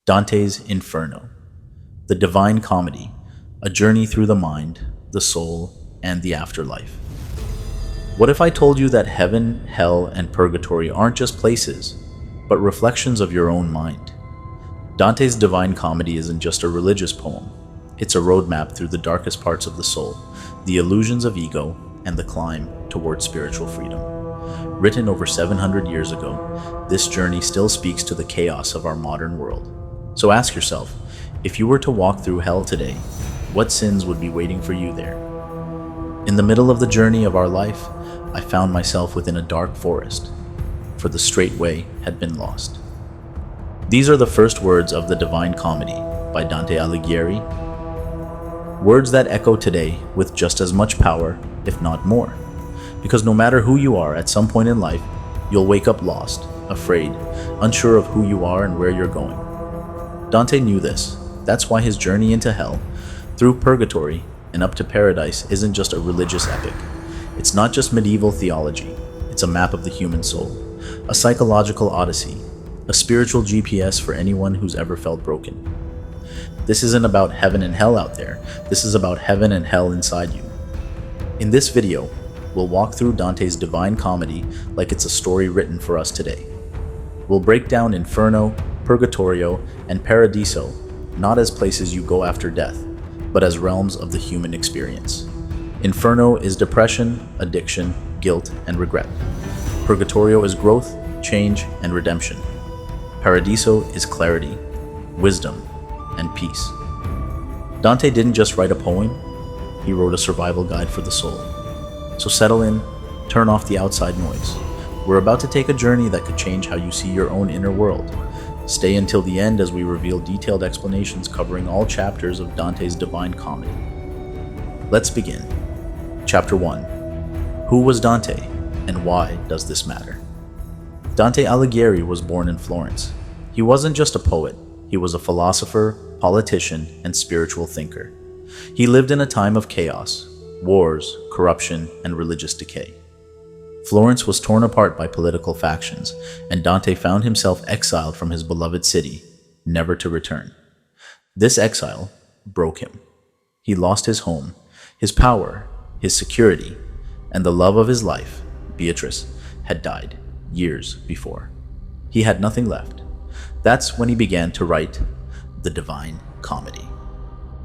Dante's Inferno, the Divine Comedy, a journey through the mind, the soul, and the afterlife. What if I told you that heaven, hell, and purgatory aren't just places, but reflections of your own mind? Dante's Divine Comedy isn't just a religious poem. It's a roadmap through the darkest parts of the soul, the illusions of ego, and the climb towards spiritual freedom. Written over 700 years ago, this journey still speaks to the chaos of our modern world. So ask yourself, if you were to walk through hell today, what sins would be waiting for you there? In the middle of the journey of our life, I found myself within a dark forest, for the straight way had been lost. These are the first words of the Divine Comedy by Dante Alighieri, words that echo today with just as much power, if not more. Because no matter who you are at some point in life, you'll wake up lost, afraid, unsure of who you are and where you're going. Dante knew this. That's why his journey into hell, through purgatory, and up to paradise isn't just a religious epic. It's not just medieval theology. It's a map of the human soul, a psychological odyssey, a spiritual GPS for anyone who's ever felt broken. This isn't about heaven and hell out there. This is about heaven and hell inside you. In this video, we'll walk through Dante's Divine Comedy like it's a story written for us today. We'll break down Inferno, Purgatorio, and Paradiso, not as places you go after death, but as realms of the human experience. Inferno is depression, addiction, guilt, and regret. Purgatorio is growth, change, and redemption. Paradiso is clarity, wisdom, and peace. Dante didn't just write a poem, he wrote a survival guide for the soul. So settle in, turn off the outside noise. We're about to take a journey that could change how you see your own inner world. Stay until the end as we reveal detailed explanations covering all chapters of Dante's Divine Comedy. Let's begin. Chapter 1. Who was Dante, and why does this matter? Dante Alighieri was born in Florence. He wasn't just a poet, he was a philosopher, politician, and spiritual thinker. He lived in a time of chaos, wars, corruption, and religious decay. Florence was torn apart by political factions, and Dante found himself exiled from his beloved city, never to return. This exile broke him. He lost his home, his power, his security, and the love of his life, Beatrice, had died years before. He had nothing left. That's when he began to write the Divine Comedy.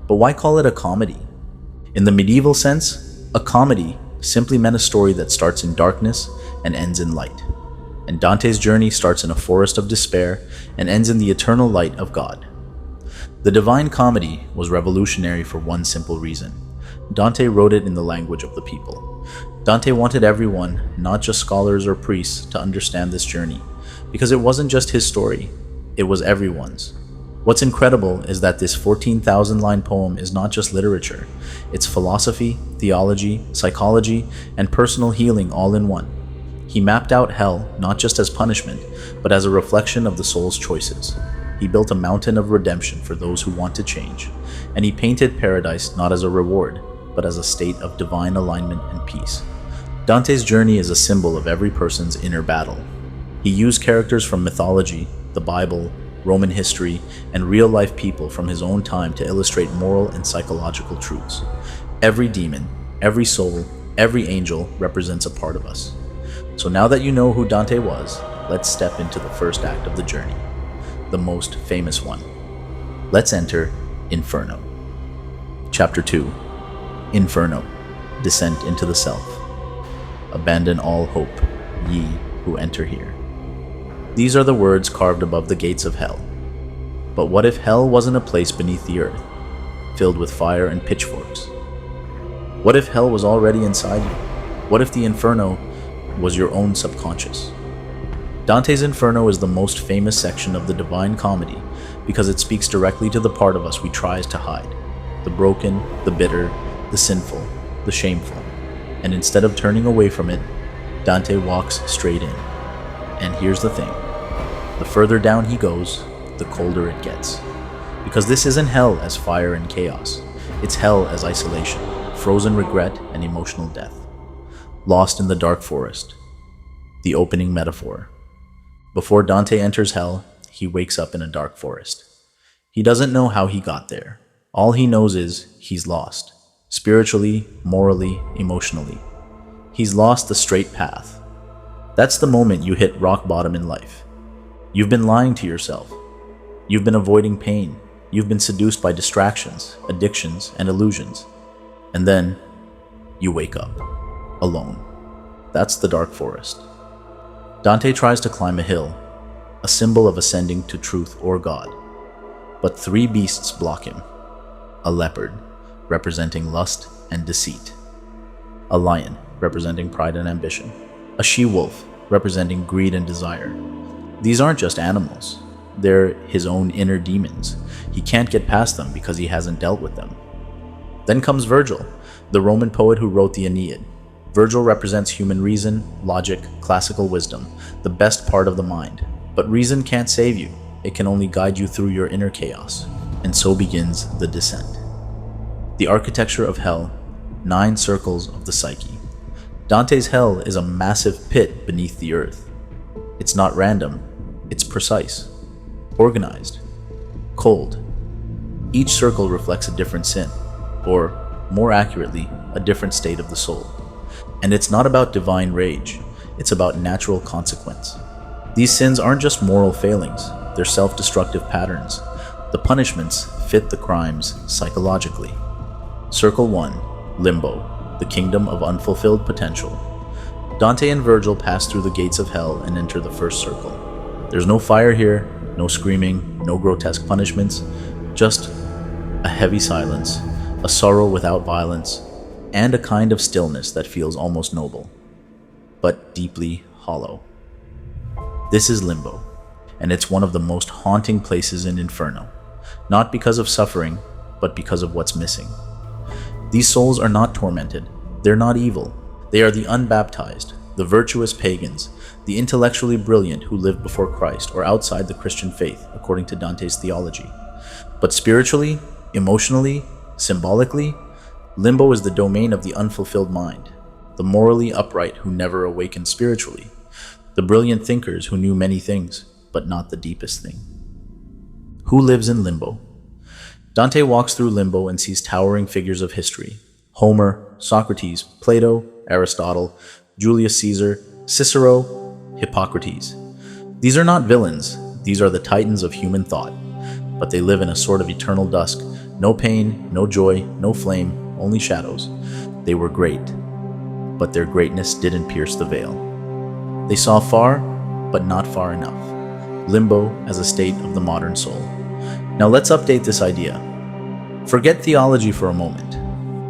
But why call it a comedy? In the medieval sense, a comedy simply meant a story that starts in darkness and ends in light. And Dante's journey starts in a forest of despair and ends in the eternal light of God. The Divine Comedy was revolutionary for one simple reason. Dante wrote it in the language of the people. Dante wanted everyone, not just scholars or priests, to understand this journey, because it wasn't just his story, it was everyone's. What's incredible is that this 14,000-line poem is not just literature. It's philosophy, theology, psychology, and personal healing all in one. He mapped out hell not just as punishment, but as a reflection of the soul's choices. He built a mountain of redemption for those who want to change, and he painted paradise not as a reward, but as a state of divine alignment and peace. Dante's journey is a symbol of every person's inner battle. He used characters from mythology, the Bible, Roman history, and real-life people from his own time to illustrate moral and psychological truths. Every demon, every soul, every angel represents a part of us. So now that you know who Dante was, let's step into the first act of the journey, the most famous one. Let's enter Inferno. Chapter 2. Inferno, Descent into the Self. Abandon all hope, ye who enter here. These are the words carved above the gates of hell. But what if hell wasn't a place beneath the earth, filled with fire and pitchforks? What if hell was already inside you? What if the Inferno was your own subconscious? Dante's Inferno is the most famous section of the Divine Comedy because it speaks directly to the part of us we tries to hide, the broken, the bitter, the sinful, the shameful. And instead of turning away from it, Dante walks straight in. And here's the thing, the further down he goes, the colder it gets. Because this isn't hell as fire and chaos, it's hell as isolation, frozen regret and emotional death. Lost in the dark forest, the opening metaphor. Before Dante enters hell, he wakes up in a dark forest. He doesn't know how he got there. All he knows is he's lost. Spiritually, morally, emotionally. He's lost the straight path. That's the moment you hit rock bottom in life. You've been lying to yourself. You've been avoiding pain. You've been seduced by distractions, addictions, and illusions. And then you wake up, alone. That's the dark forest. Dante tries to climb a hill, a symbol of ascending to truth or God. But three beasts block him. A leopard, representing lust and deceit. A lion, representing pride and ambition. A she-wolf, representing greed and desire. These aren't just animals. They're his own inner demons. He can't get past them because he hasn't dealt with them. Then comes Virgil, the Roman poet who wrote the Aeneid. Virgil represents human reason, logic, classical wisdom, the best part of the mind. But reason can't save you. It can only guide you through your inner chaos. And so begins the descent. The architecture of hell, 9 circles of the psyche. Dante's hell is a massive pit beneath the earth. It's not random, it's precise, organized, cold. Each circle reflects a different sin, or, more accurately, a different state of the soul. And it's not about divine rage, it's about natural consequence. These sins aren't just moral failings, they're self-destructive patterns. The punishments fit the crimes psychologically. Circle 1, Limbo, the kingdom of unfulfilled potential. Dante and Virgil pass through the gates of hell and enter the first circle. There's no fire here, no screaming, no grotesque punishments, just a heavy silence, a sorrow without violence, and a kind of stillness that feels almost noble, but deeply hollow. This is Limbo, and it's one of the most haunting places in Inferno, not because of suffering, but because of what's missing. These souls are not tormented, they're not evil, they are the unbaptized, the virtuous pagans, the intellectually brilliant who lived before Christ or outside the Christian faith, according to Dante's theology. But spiritually, emotionally, symbolically, Limbo is the domain of the unfulfilled mind, the morally upright who never awakened spiritually, the brilliant thinkers who knew many things, but not the deepest thing. Who lives in Limbo? Dante walks through Limbo and sees towering figures of history: Homer, Socrates, Plato, Aristotle, Julius Caesar, Cicero, Hippocrates. These are not villains, these are the titans of human thought, but they live in a sort of eternal dusk. No pain, no joy, no flame, only shadows. They were great, but their greatness didn't pierce the veil. They saw far, but not far enough. Limbo as a state of the modern soul. Now let's update this idea. Forget theology for a moment.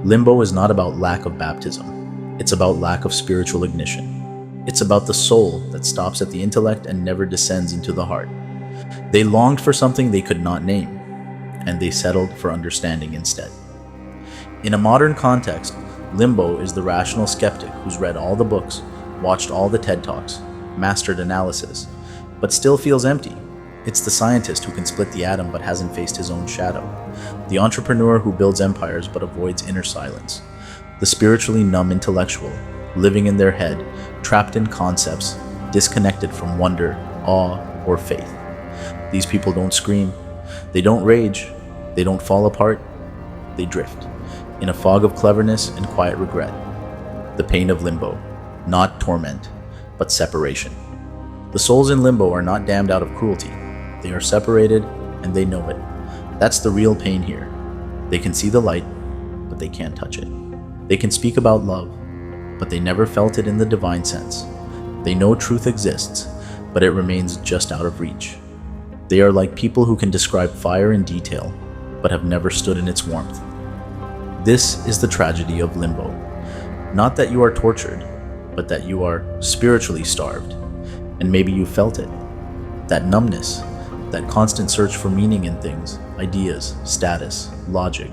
Limbo is not about lack of baptism. It's about lack of spiritual ignition. It's about the soul that stops at the intellect and never descends into the heart. They longed for something they could not name, and they settled for understanding instead. In a modern context, Limbo is the rational skeptic who's read all the books, watched all the TED Talks, mastered analysis, but still feels empty. It's the scientist who can split the atom but hasn't faced his own shadow. The entrepreneur who builds empires but avoids inner silence. The spiritually numb intellectual, living in their head, trapped in concepts, disconnected from wonder, awe, or faith. These people don't scream, they don't rage, they don't fall apart, they drift, in a fog of cleverness and quiet regret. The pain of Limbo, not torment, but separation. The souls in Limbo are not damned out of cruelty. They are separated, and they know it. That's the real pain here. They can see the light, but they can't touch it. They can speak about love, but they never felt it in the divine sense. They know truth exists, but it remains just out of reach. They are like people who can describe fire in detail, but have never stood in its warmth. This is the tragedy of Limbo. Not that you are tortured, but that you are spiritually starved. And maybe you felt it. That numbness, that constant search for meaning in things, ideas, status, logic,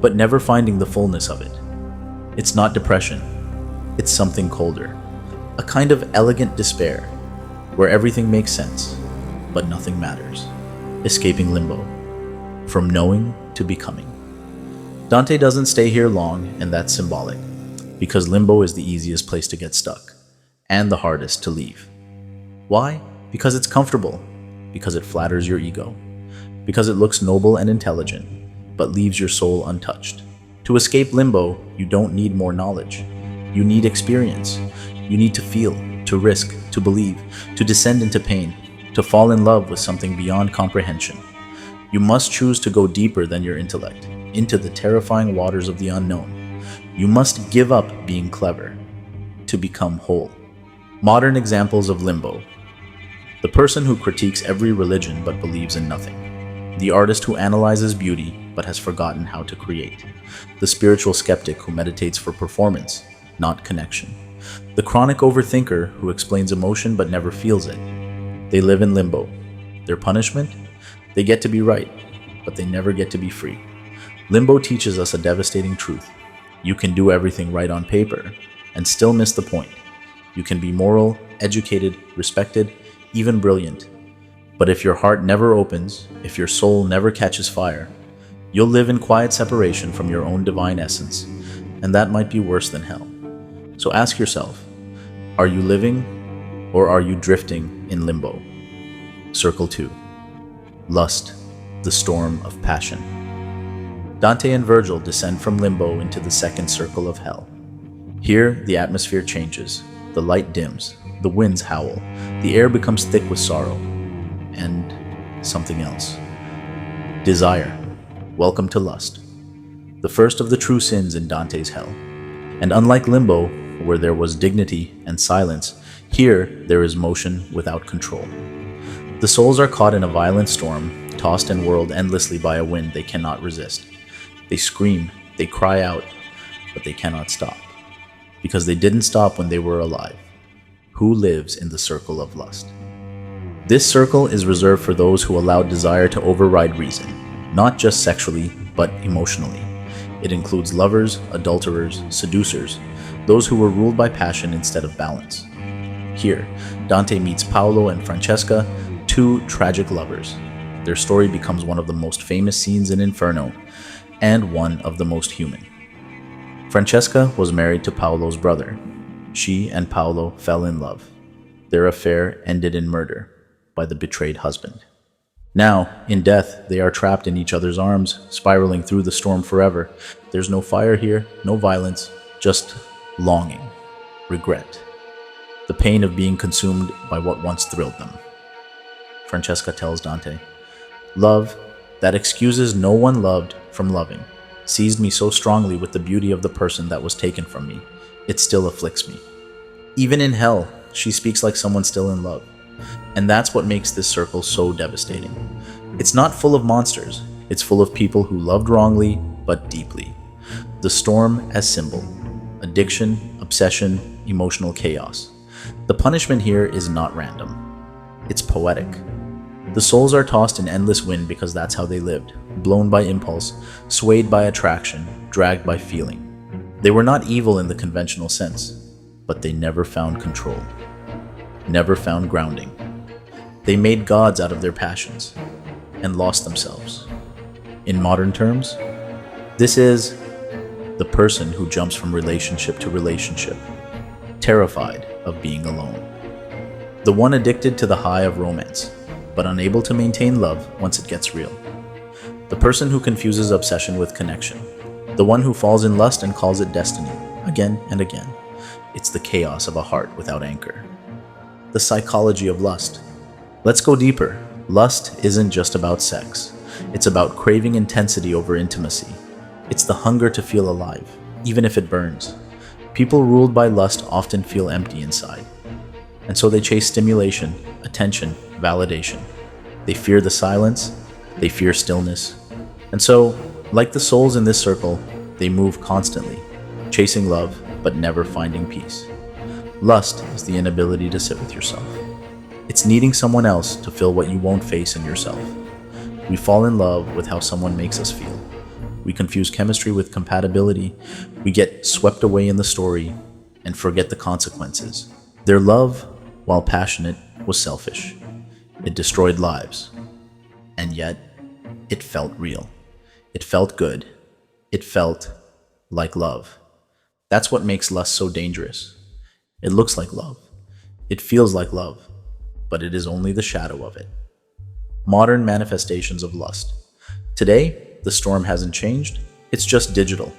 but never finding the fullness of it. It's not depression. It's something colder. A kind of elegant despair, where everything makes sense, but nothing matters. Escaping Limbo. From knowing to becoming. Dante doesn't stay here long, and that's symbolic, because Limbo is the easiest place to get stuck, and the hardest to leave. Why? Because it's comfortable, because it flatters your ego, because it looks noble and intelligent, but leaves your soul untouched. To escape limbo, you don't need more knowledge. You need experience. You need to feel, to risk, to believe, to descend into pain, to fall in love with something beyond comprehension. You must choose to go deeper than your intellect, into the terrifying waters of the unknown. You must give up being clever to become whole. Modern examples of limbo: the person who critiques every religion but believes in nothing, the artist who analyzes beauty but has forgotten how to create, the spiritual skeptic who meditates for performance, not connection, the chronic overthinker who explains emotion but never feels it. They live in limbo. Their punishment? They get to be right, but they never get to be free. Limbo teaches us a devastating truth. You can do everything right on paper and still miss the point. You can be moral, educated, respected, even brilliant. But if your heart never opens, if your soul never catches fire, you'll live in quiet separation from your own divine essence, and that might be worse than hell. So ask yourself, are you living or are you drifting in limbo? Circle 2. Lust, the storm of passion. Dante and Virgil descend from limbo into the second circle of hell. Here, the atmosphere changes, the light dims, the winds howl, the air becomes thick with sorrow, and something else. Desire. Welcome to lust, the first of the true sins in Dante's hell. And unlike limbo, where there was dignity and silence, here there is motion without control. The souls are caught in a violent storm, tossed and whirled endlessly by a wind they cannot resist. They scream, they cry out, but they cannot stop, because they didn't stop when they were alive. Who lives in the circle of lust? This circle is reserved for those who allow desire to override reason, not just sexually, but emotionally. It includes lovers, adulterers, seducers, those who were ruled by passion instead of balance. Here, Dante meets Paolo and Francesca, two tragic lovers. Their story becomes one of the most famous scenes in Inferno, and one of the most human. Francesca was married to Paolo's brother. She and Paolo fell in love. Their affair ended in murder by the betrayed husband. Now, in death, they are trapped in each other's arms, spiraling through the storm forever. There's no fire here, no violence, just longing, regret, the pain of being consumed by what once thrilled them. Francesca tells Dante, "Love, that excuses no one loved from loving, seized me so strongly with the beauty of the person that was taken from me, it still afflicts me." Even in hell, she speaks like someone still in love. And that's what makes this circle so devastating. It's not full of monsters, it's full of people who loved wrongly, but deeply. The storm as symbol: addiction, obsession, emotional chaos. The punishment here is not random. It's poetic. The souls are tossed in endless wind because that's how they lived, blown by impulse, swayed by attraction, dragged by feeling. They were not evil in the conventional sense, but they never found control, never found grounding. They made gods out of their passions and lost themselves. In modern terms, this is the person who jumps from relationship to relationship, terrified of being alone. The one addicted to the high of romance, but unable to maintain love once it gets real. The person who confuses obsession with connection. The one who falls in lust and calls it destiny, again and again. It's the chaos of a heart without anchor. The psychology of lust. Let's go deeper. Lust isn't just about sex. It's about craving intensity over intimacy. It's the hunger to feel alive, even if it burns. People ruled by lust often feel empty inside. And so they chase stimulation, attention, validation. They fear the silence, they fear stillness. And so, like the souls in this circle, they move constantly, chasing love, but never finding peace. Lust is the inability to sit with yourself. It's needing someone else to fill what you won't face in yourself. We fall in love with how someone makes us feel. We confuse chemistry with compatibility. We get swept away in the story and forget the consequences. Their love, while passionate, was selfish. It destroyed lives. And yet, it felt real. It felt good. It felt like love. That's what makes lust so dangerous. It looks like love. It feels like love, but it is only the shadow of it. modern manifestations of lust. Today, the storm hasn't changed, it's just digital.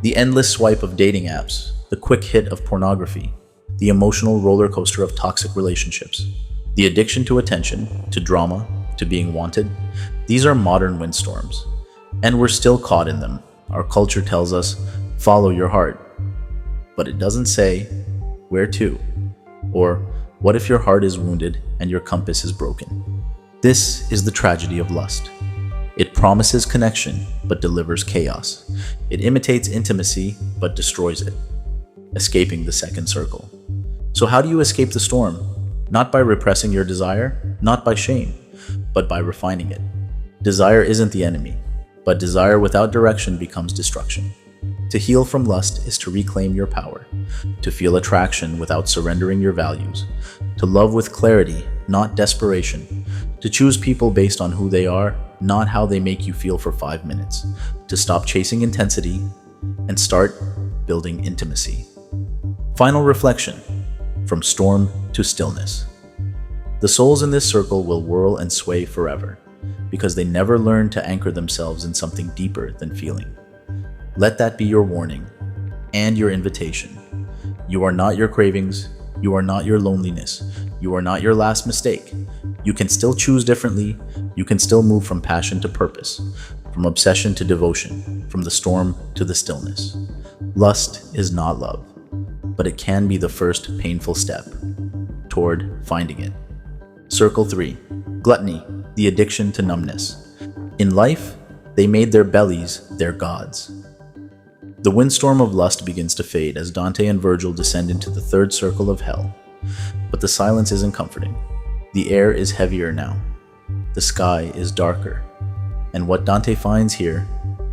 The endless swipe of dating apps, the quick hit of pornography, the emotional roller coaster of toxic relationships, the addiction to attention, to drama, to being wanted. These are modern windstorms, and we're still caught in them. Our culture tells us, follow your heart. But it doesn't say, where to? Or, what if your heart is wounded and your compass is broken? This is the tragedy of lust. It promises connection, but delivers chaos. It imitates intimacy, but destroys it, escaping the second circle. So how do you escape the storm? Not by repressing your desire, not by shame, but by refining it. Desire isn't the enemy, but desire without direction becomes destruction. To heal from lust is to reclaim your power, to feel attraction without surrendering your values, to love with clarity, not desperation, to choose people based on who they are, not how they make you feel for 5 minutes, to stop chasing intensity and start building intimacy. Final reflection, from storm to stillness. The souls in this circle will whirl and sway forever, because they never learn to anchor themselves in something deeper than feeling. Let that be your warning and your invitation. You are not your cravings. You are not your loneliness. You are not your last mistake. You can still choose differently. You can still move from passion to purpose, from obsession to devotion, from the storm to the stillness. Lust is not love, but it can be the first painful step toward finding it. Circle 3. Gluttony, the addiction to numbness. In life, they made their bellies their gods. The windstorm of lust begins to fade as Dante and Virgil descend into the third circle of hell. But the silence isn't comforting. The air is heavier now. The sky is darker. And what Dante finds here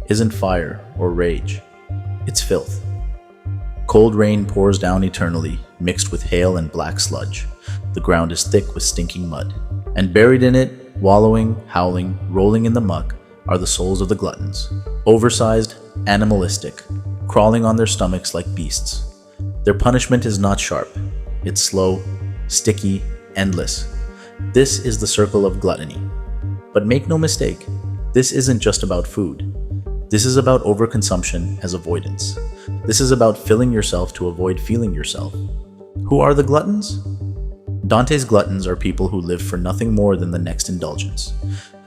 isn't fire or rage. It's filth. Cold rain pours down eternally, mixed with hail and black sludge. The ground is thick with stinking mud. And buried in it, wallowing, howling, rolling in the muck, are the souls of the gluttons. Oversized, animalistic, crawling on their stomachs like beasts. Their punishment is not sharp. It's slow, sticky, endless. This is the circle of gluttony. But make no mistake, this isn't just about food. This is about overconsumption as avoidance. This is about filling yourself to avoid feeling yourself. Who are the gluttons? Dante's gluttons are people who live for nothing more than the next indulgence.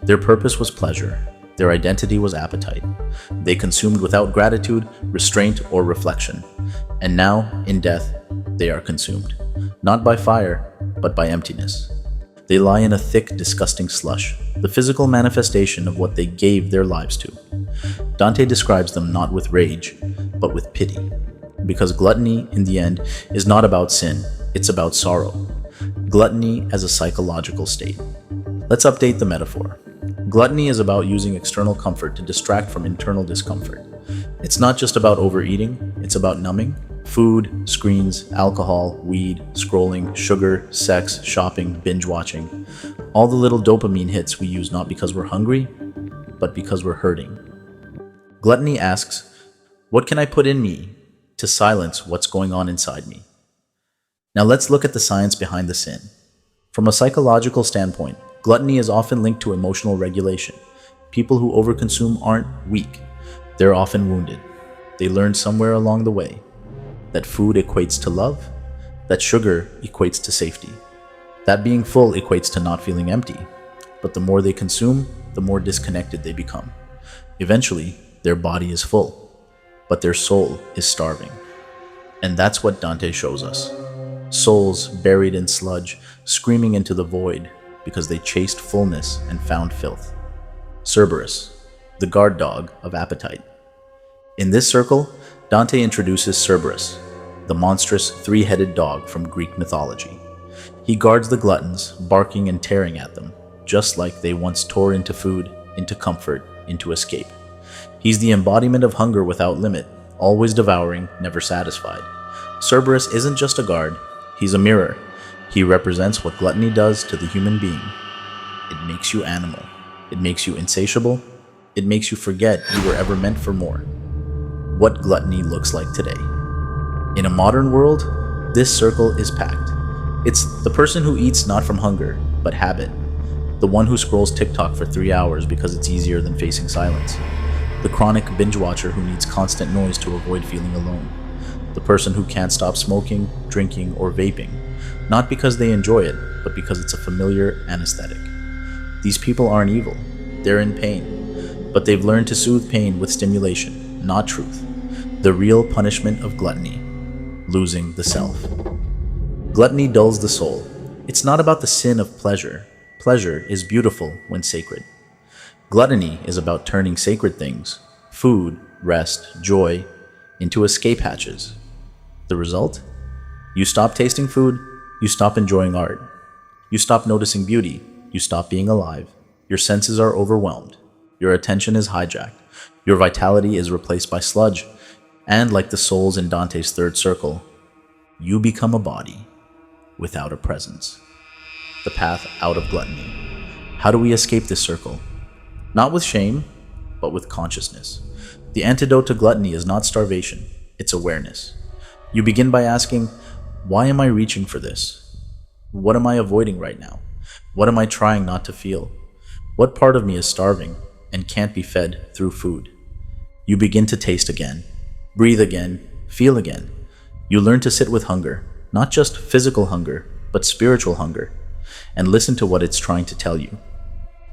Their purpose was pleasure. Their identity was appetite. They consumed without gratitude, restraint, or reflection. And now, in death, they are consumed. Not by fire, but by emptiness. They lie in a thick, disgusting slush, the physical manifestation of what they gave their lives to. Dante describes them not with rage, but with pity. Because gluttony, in the end, is not about sin, it's about sorrow. Gluttony as a psychological state. Let's update the metaphor. Gluttony is about using external comfort to distract from internal discomfort. It's not just about overeating, it's about numbing. Food, screens, alcohol, weed, scrolling, sugar, sex, shopping, binge watching. All the little dopamine hits we use not because we're hungry, but because we're hurting. Gluttony asks, what can I put in me to silence what's going on inside me? Now let's look at the science behind the sin. From a psychological standpoint, gluttony is often linked to emotional regulation. People who overconsume aren't weak. They're often wounded. They learned somewhere along the way that food equates to love, that sugar equates to safety, that being full equates to not feeling empty. But the more they consume, the more disconnected they become. Eventually, their body is full, but their soul is starving. And that's what Dante shows us. Souls buried in sludge, screaming into the void because they chased fullness and found filth. Cerberus, the guard dog of appetite. In this circle, Dante introduces Cerberus, the monstrous three-headed dog from Greek mythology. He guards the gluttons, barking and tearing at them, just like they once tore into food, into comfort, into escape. He's the embodiment of hunger without limit, always devouring, never satisfied. Cerberus isn't just a guard, he's a mirror. He represents what gluttony does to the human being. It makes you animal. It makes you insatiable. It makes you forget you were ever meant for more. What gluttony looks like today. In a modern world, this circle is packed. It's the person who eats not from hunger, but habit. The one who scrolls TikTok for 3 hours because it's easier than facing silence. The chronic binge watcher who needs constant noise to avoid feeling alone. The person who can't stop smoking, drinking, or vaping, not because they enjoy it, but because it's a familiar anesthetic. These people aren't evil, they're in pain, but they've learned to soothe pain with stimulation, not truth. The real punishment of gluttony, losing the self. Gluttony dulls the soul. It's not about the sin of pleasure. Pleasure is beautiful when sacred. Gluttony is about turning sacred things, food, rest, joy, into escape hatches. The result? You stop tasting food, you stop enjoying art. You stop noticing beauty, you stop being alive. Your senses are overwhelmed. Your attention is hijacked. Your vitality is replaced by sludge. And like the souls in Dante's third circle, you become a body without a presence. The path out of gluttony. How do we escape this circle? Not with shame, but with consciousness. The antidote to gluttony is not starvation, it's awareness. You begin by asking, why am I reaching for this? What am I avoiding right now? What am I trying not to feel? What part of me is starving and can't be fed through food? You begin to taste again, breathe again, feel again. You learn to sit with hunger, not just physical hunger, but spiritual hunger, and listen to what it's trying to tell you.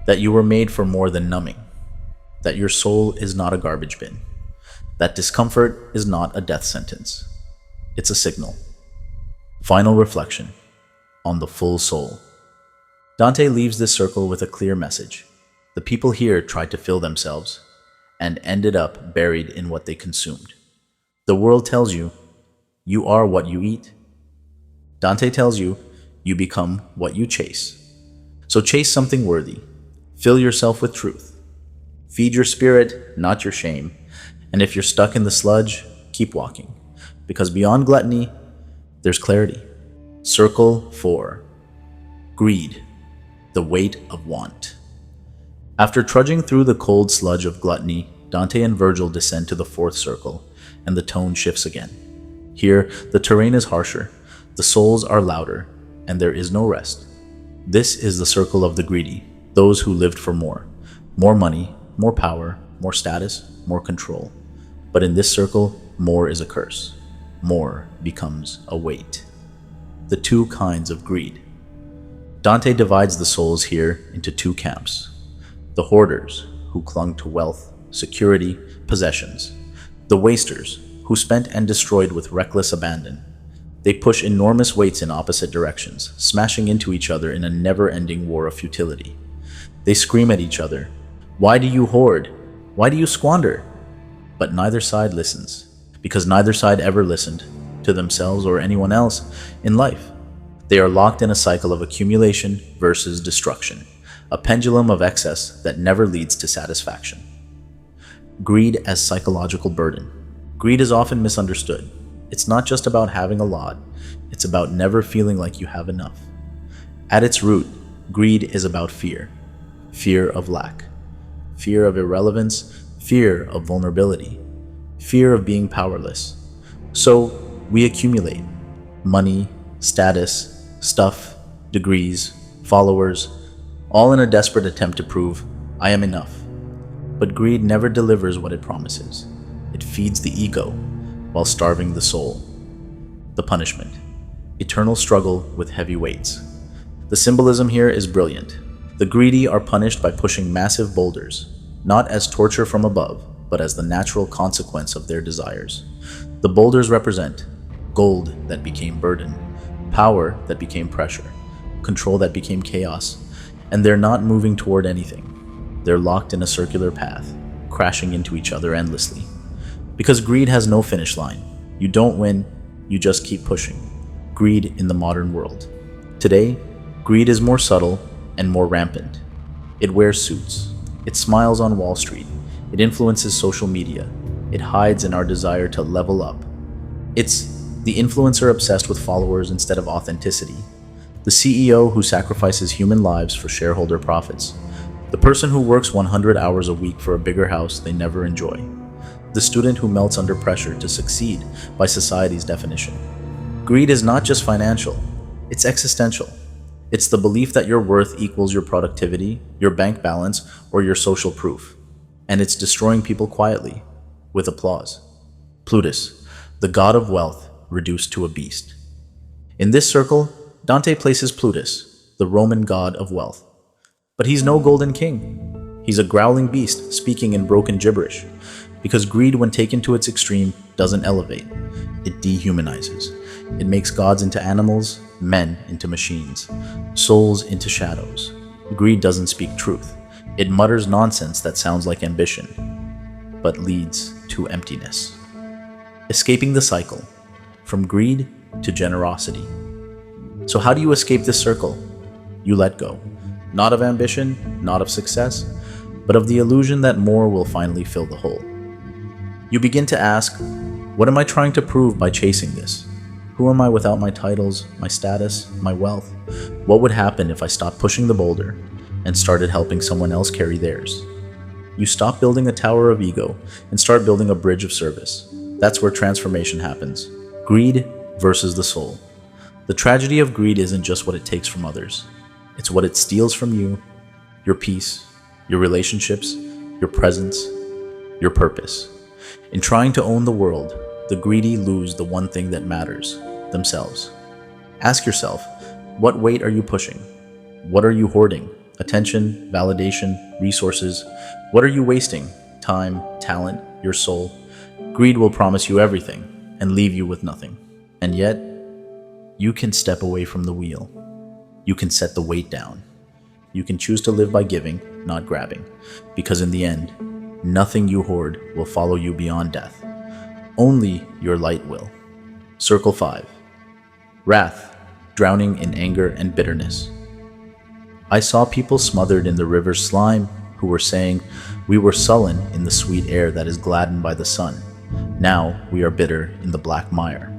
That you were made for more than numbing. That your soul is not a garbage bin. That discomfort is not a death sentence. It's a signal. Final reflection on the full soul. Dante leaves this circle with a clear message. The people here tried to fill themselves and ended up buried in what they consumed. The world tells you, you are what you eat. Dante tells you, you become what you chase. So chase something worthy. Fill yourself with truth. Feed your spirit, not your shame. And if you're stuck in the sludge, keep walking. Because beyond gluttony, there's clarity. Circle 4. Greed, the weight of want. After trudging through the cold sludge of gluttony, Dante and Virgil descend to the 4th circle, and the tone shifts again. Here, the terrain is harsher, the souls are louder, and there is no rest. This is the circle of the greedy, those who lived for more. More money, more power, more status, more control. But in this circle, more is a curse. More becomes a weight. The 2 kinds of greed. Dante divides the souls here into 2 camps. The hoarders, who clung to wealth, security, possessions. The wasters, who spent and destroyed with reckless abandon. They push enormous weights in opposite directions, smashing into each other in a never-ending war of futility. They scream at each other, "Why do you hoard? Why do you squander?" But neither side listens, because neither side ever listened to themselves or anyone else in life. They are locked in a cycle of accumulation versus destruction, a pendulum of excess that never leads to satisfaction. Greed as psychological burden. Greed is often misunderstood. It's not just about having a lot, it's about never feeling like you have enough. At its root, greed is about fear. Fear of lack. Fear of irrelevance. Fear of vulnerability. Fear of being powerless. So we accumulate money, status, stuff, degrees, followers, all in a desperate attempt to prove, I am enough. But greed never delivers what it promises. It feeds the ego while starving the soul. The punishment. Eternal struggle with heavy weights. The symbolism here is brilliant. The greedy are punished by pushing massive boulders, not as torture from above, but as the natural consequence of their desires. The boulders represent gold that became burden, power that became pressure, control that became chaos, and they're not moving toward anything. They're locked in a circular path, crashing into each other endlessly. Because greed has no finish line. You don't win, you just keep pushing. Greed in the modern world. Today, greed is more subtle and more rampant. It wears suits. It smiles on Wall Street. It influences social media. It hides in our desire to level up. It's the influencer obsessed with followers instead of authenticity. The CEO who sacrifices human lives for shareholder profits. The person who works 100 hours a week for a bigger house they never enjoy. The student who melts under pressure to succeed by society's definition. Greed is not just financial, it's existential. It's the belief that your worth equals your productivity, your bank balance, or your social proof. And it's destroying people quietly, with applause. Plutus, the god of wealth, reduced to a beast. In this circle, Dante places Plutus, the Roman god of wealth. But he's no golden king. He's a growling beast speaking in broken gibberish, because greed, when taken to its extreme, doesn't elevate. It dehumanizes. It makes gods into animals, men into machines, souls into shadows. Greed doesn't speak truth. It mutters nonsense that sounds like ambition, but leads to emptiness. Escaping the cycle, from greed to generosity. So how do you escape this circle? You let go. Not of ambition, not of success, but of the illusion that more will finally fill the hole. You begin to ask, what am I trying to prove by chasing this? Who am I without my titles, my status, my wealth? What would happen if I stopped pushing the boulder and started helping someone else carry theirs? You stop building a tower of ego and start building a bridge of service. That's where transformation happens. Greed versus the soul. The tragedy of greed isn't just what it takes from others. It's what it steals from you, your peace, your relationships, your presence, your purpose. In trying to own the world, the greedy lose the one thing that matters, themselves. Ask yourself, what weight are you pushing? What are you hoarding? Attention, validation, resources? What are you wasting? Time, talent, your soul? Greed will promise you everything and leave you with nothing. And yet, you can step away from the wheel. You can set the weight down. You can choose to live by giving, not grabbing, because in the end, nothing you hoard will follow you beyond death. Only your light will. Circle 5. Wrath, drowning in anger and bitterness. I saw people smothered in the river's slime who were saying, we were sullen in the sweet air that is gladdened by the sun. Now we are bitter in the black mire.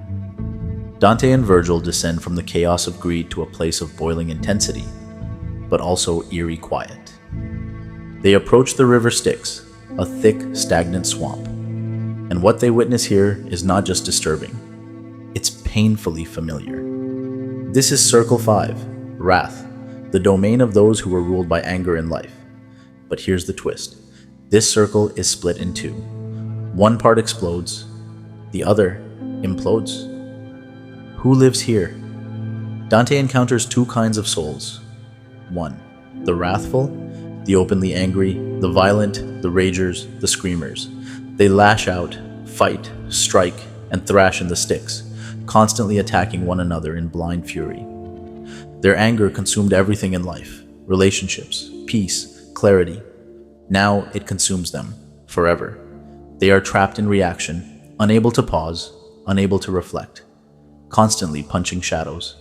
Dante and Virgil descend from the chaos of greed to a place of boiling intensity, but also eerie quiet. They approach the river Styx, a thick, stagnant swamp. And what they witness here is not just disturbing, it's painfully familiar. This is Circle 5, Wrath, the domain of those who were ruled by anger in life. But here's the twist. This circle is split in two. One part explodes, the other implodes. Who lives here? Dante encounters two kinds of souls. One, the wrathful, the openly angry, the violent, the ragers, the screamers. They lash out, fight, strike, and thrash in the Styx, constantly attacking one another in blind fury. Their anger consumed everything in life, relationships, peace, clarity. Now it consumes them, forever. They are trapped in reaction, unable to pause, unable to reflect, constantly punching shadows,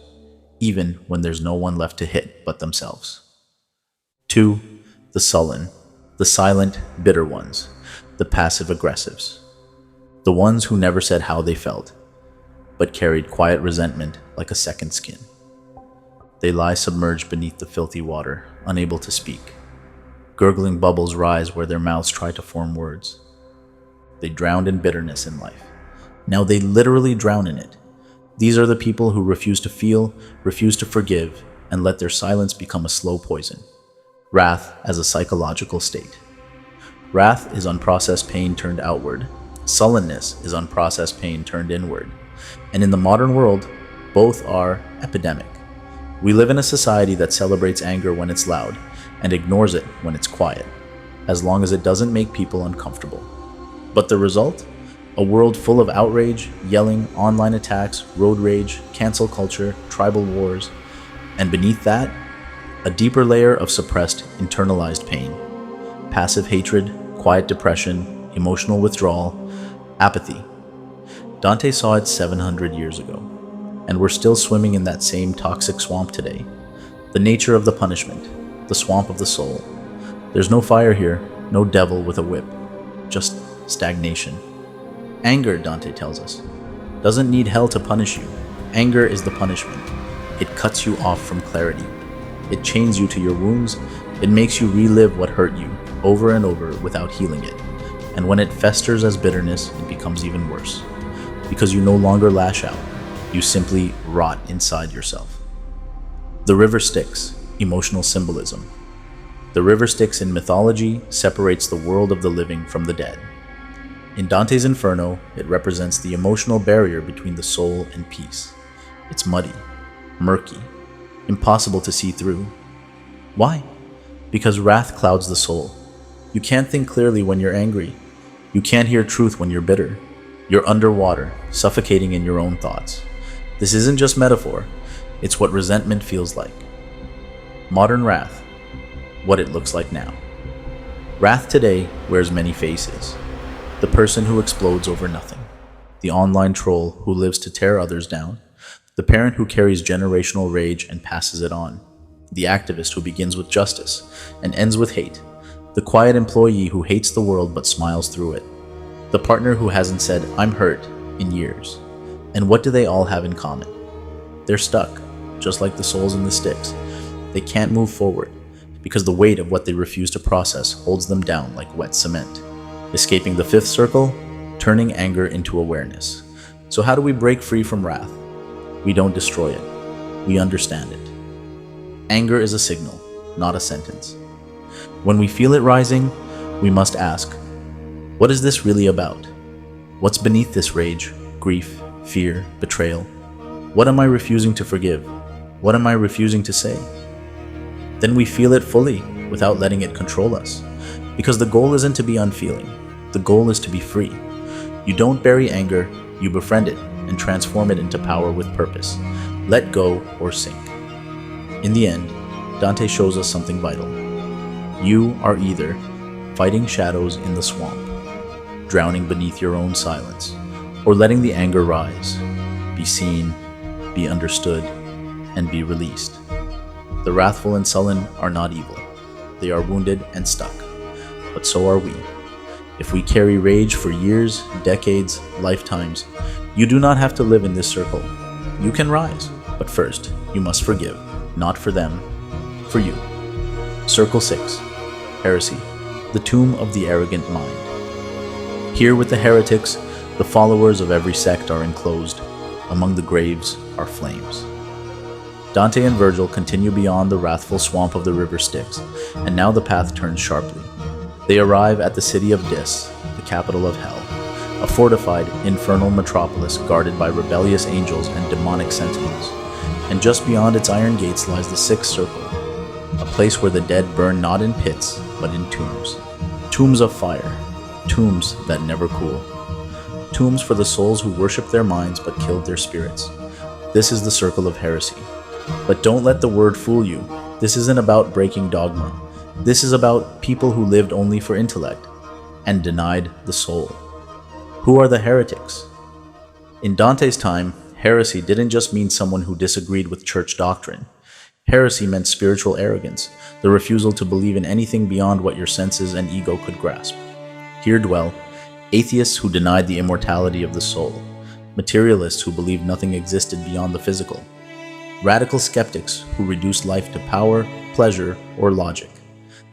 even when there's no one left to hit but themselves. 2. The sullen, the silent, bitter ones, the passive aggressives, the ones who never said how they felt, but carried quiet resentment like a second skin. They lie submerged beneath the filthy water, unable to speak. Gurgling bubbles rise where their mouths try to form words. They drowned in bitterness in life. Now they literally drown in it. These are the people who refuse to feel, refuse to forgive, and let their silence become a slow poison. Wrath as a psychological state. Wrath is unprocessed pain turned outward. Sullenness is unprocessed pain turned inward. And in the modern world, both are epidemic. We live in a society that celebrates anger when it's loud and ignores it when it's quiet, as long as it doesn't make people uncomfortable. But the result? A world full of outrage, yelling, online attacks, road rage, cancel culture, tribal wars, and beneath that, a deeper layer of suppressed, internalized pain. Passive hatred, quiet depression, emotional withdrawal, apathy. Dante saw it 700 years ago, and we're still swimming in that same toxic swamp today. The nature of the punishment, the swamp of the soul. There's no fire here, no devil with a whip, just stagnation. Anger, Dante tells us, doesn't need hell to punish you. Anger is the punishment. It cuts you off from clarity. It chains you to your wounds. It makes you relive what hurt you over and over without healing it. And when it festers as bitterness, it becomes even worse. Because you no longer lash out. You simply rot inside yourself. The river Styx, emotional symbolism. The river Styx in mythology separates the world of the living from the dead. In Dante's Inferno, it represents the emotional barrier between the soul and peace. It's muddy, murky, impossible to see through. Why? Because wrath clouds the soul. You can't think clearly when you're angry. You can't hear truth when you're bitter. You're underwater, suffocating in your own thoughts. This isn't just metaphor, it's what resentment feels like. Modern wrath, what it looks like now. Wrath today wears many faces. The person who explodes over nothing. The online troll who lives to tear others down. The parent who carries generational rage and passes it on. The activist who begins with justice and ends with hate. The quiet employee who hates the world but smiles through it. The partner who hasn't said, "I'm hurt," in years. And what do they all have in common? They're stuck, just like the souls in the Styx. They can't move forward, because the weight of what they refuse to process holds them down like wet cement. Escaping the fifth circle, turning anger into awareness. So how do we break free from wrath? We don't destroy it. We understand it. Anger is a signal, not a sentence. When we feel it rising, we must ask, what is this really about? What's beneath this rage, grief, fear, betrayal? What am I refusing to forgive? What am I refusing to say? Then we feel it fully, without letting it control us. Because the goal isn't to be unfeeling. The goal is to be free. You don't bury anger, you befriend it and transform it into power with purpose. Let go or sink. In the end, Dante shows us something vital. You are either fighting shadows in the swamp, drowning beneath your own silence, or letting the anger rise, be seen, be understood, and be released. The wrathful and sullen are not evil. They are wounded and stuck. But so are we. If we carry rage for years, decades, lifetimes, you do not have to live in this circle. You can rise, but first, you must forgive, not for them, for you. Circle 6. Heresy, the tomb of the arrogant mind. Here with the heretics, the followers of every sect are enclosed. Among the graves are flames. Dante and Virgil continue beyond the wrathful swamp of the river Styx, and now the path turns sharply. They arrive at the city of Dis, the capital of hell, a fortified, infernal metropolis guarded by rebellious angels and demonic sentinels. And just beyond its iron gates lies the sixth circle, a place where the dead burn not in pits, but in tombs. Tombs of fire, tombs that never cool. Tombs for the souls who worship their minds but killed their spirits. This is the circle of heresy. But don't let the word fool you. This isn't about breaking dogma. This is about people who lived only for intellect and denied the soul. Who are the heretics? In Dante's time, heresy didn't just mean someone who disagreed with church doctrine. Heresy meant spiritual arrogance, the refusal to believe in anything beyond what your senses and ego could grasp. Here dwell atheists who denied the immortality of the soul, materialists who believed nothing existed beyond the physical, radical skeptics who reduced life to power, pleasure, or logic.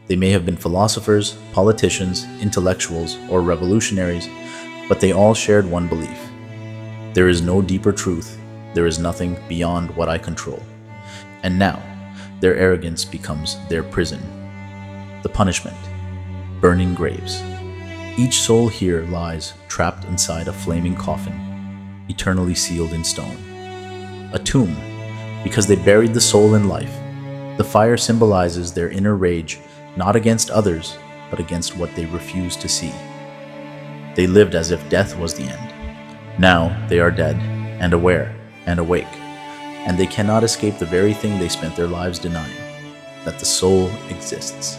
They may have been philosophers, politicians, intellectuals, or revolutionaries, but they all shared one belief. There is no deeper truth. There is nothing beyond what I control. And now, their arrogance becomes their prison. The punishment: burning graves. Each soul here lies trapped inside a flaming coffin, eternally sealed in stone. A tomb, because they buried the soul in life. The fire symbolizes their inner rage, not against others, but against what they refused to see. They lived as if death was the end. Now they are dead, and aware, and awake, and they cannot escape the very thing they spent their lives denying, that the soul exists.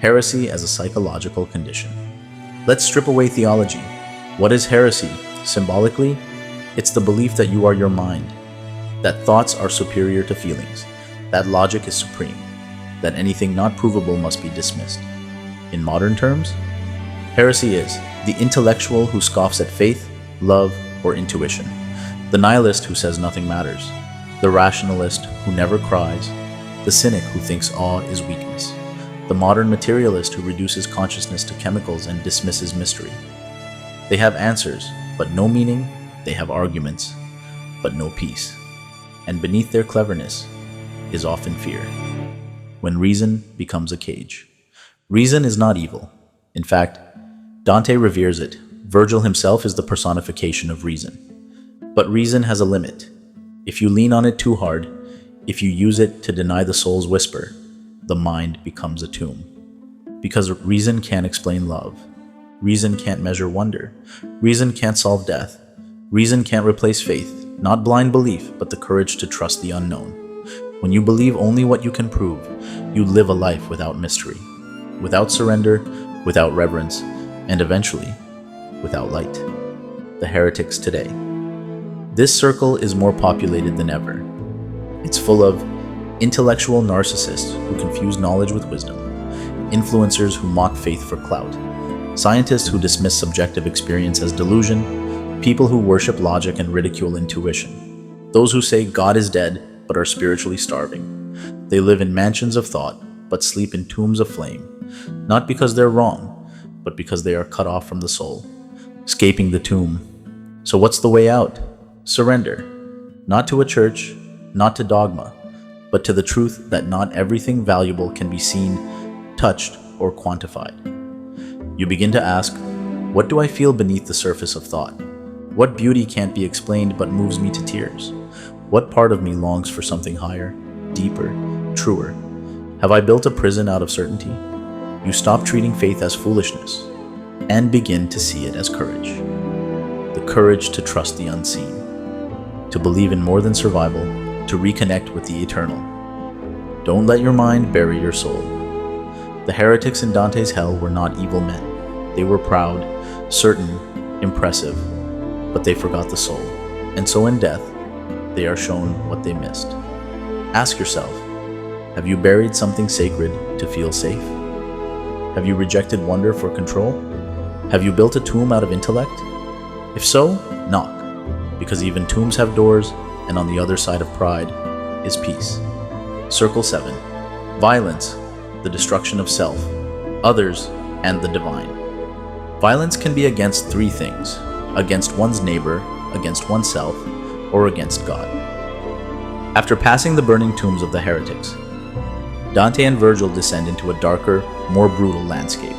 Heresy as a psychological condition. Let's strip away theology. What is heresy? Symbolically, it's the belief that you are your mind, that thoughts are superior to feelings, that logic is supreme, that anything not provable must be dismissed. In modern terms, heresy is the intellectual who scoffs at faith, love, or intuition, the nihilist who says nothing matters, the rationalist who never cries, the cynic who thinks awe is weakness, the modern materialist who reduces consciousness to chemicals and dismisses mystery. They have answers, but no meaning. They have arguments, but no peace. And beneath their cleverness is often fear. When reason becomes a cage. Reason is not evil. In fact, Dante reveres it. Virgil himself is the personification of reason. But reason has a limit. If you lean on it too hard, if you use it to deny the soul's whisper, the mind becomes a tomb. Because reason can't explain love. Reason can't measure wonder. Reason can't solve death. Reason can't replace faith, not blind belief, but the courage to trust the unknown. When you believe only what you can prove, you live a life without mystery, without surrender, without reverence, and eventually, without light. The heretics today. This circle is more populated than ever. It's full of intellectual narcissists who confuse knowledge with wisdom, influencers who mock faith for clout, scientists who dismiss subjective experience as delusion, people who worship logic and ridicule intuition, those who say God is dead but are spiritually starving. They live in mansions of thought but sleep in tombs of flame, not because they're wrong, but because they are cut off from the soul, escaping the tomb. So what's the way out? Surrender, not to a church, not to dogma, but to the truth that not everything valuable can be seen, touched, or quantified. You begin to ask, what do I feel beneath the surface of thought? What beauty can't be explained but moves me to tears? What part of me longs for something higher, deeper, truer? Have I built a prison out of certainty? You stop treating faith as foolishness and begin to see it as courage. The courage to trust the unseen, to believe in more than survival, to reconnect with the eternal. Don't let your mind bury your soul. The heretics in Dante's hell were not evil men. They were proud, certain, impressive, but they forgot the soul. And so in death, they are shown what they missed. Ask yourself, have you buried something sacred to feel safe? Have you rejected wonder for control? Have you built a tomb out of intellect? If so, knock, because even tombs have doors, and on the other side of pride is peace. Circle 7. Violence, the destruction of self, others, and the divine. Violence can be against three things: against one's neighbor, against oneself, or against God. After passing the burning tombs of the heretics, Dante and Virgil descend into a darker, more brutal landscape.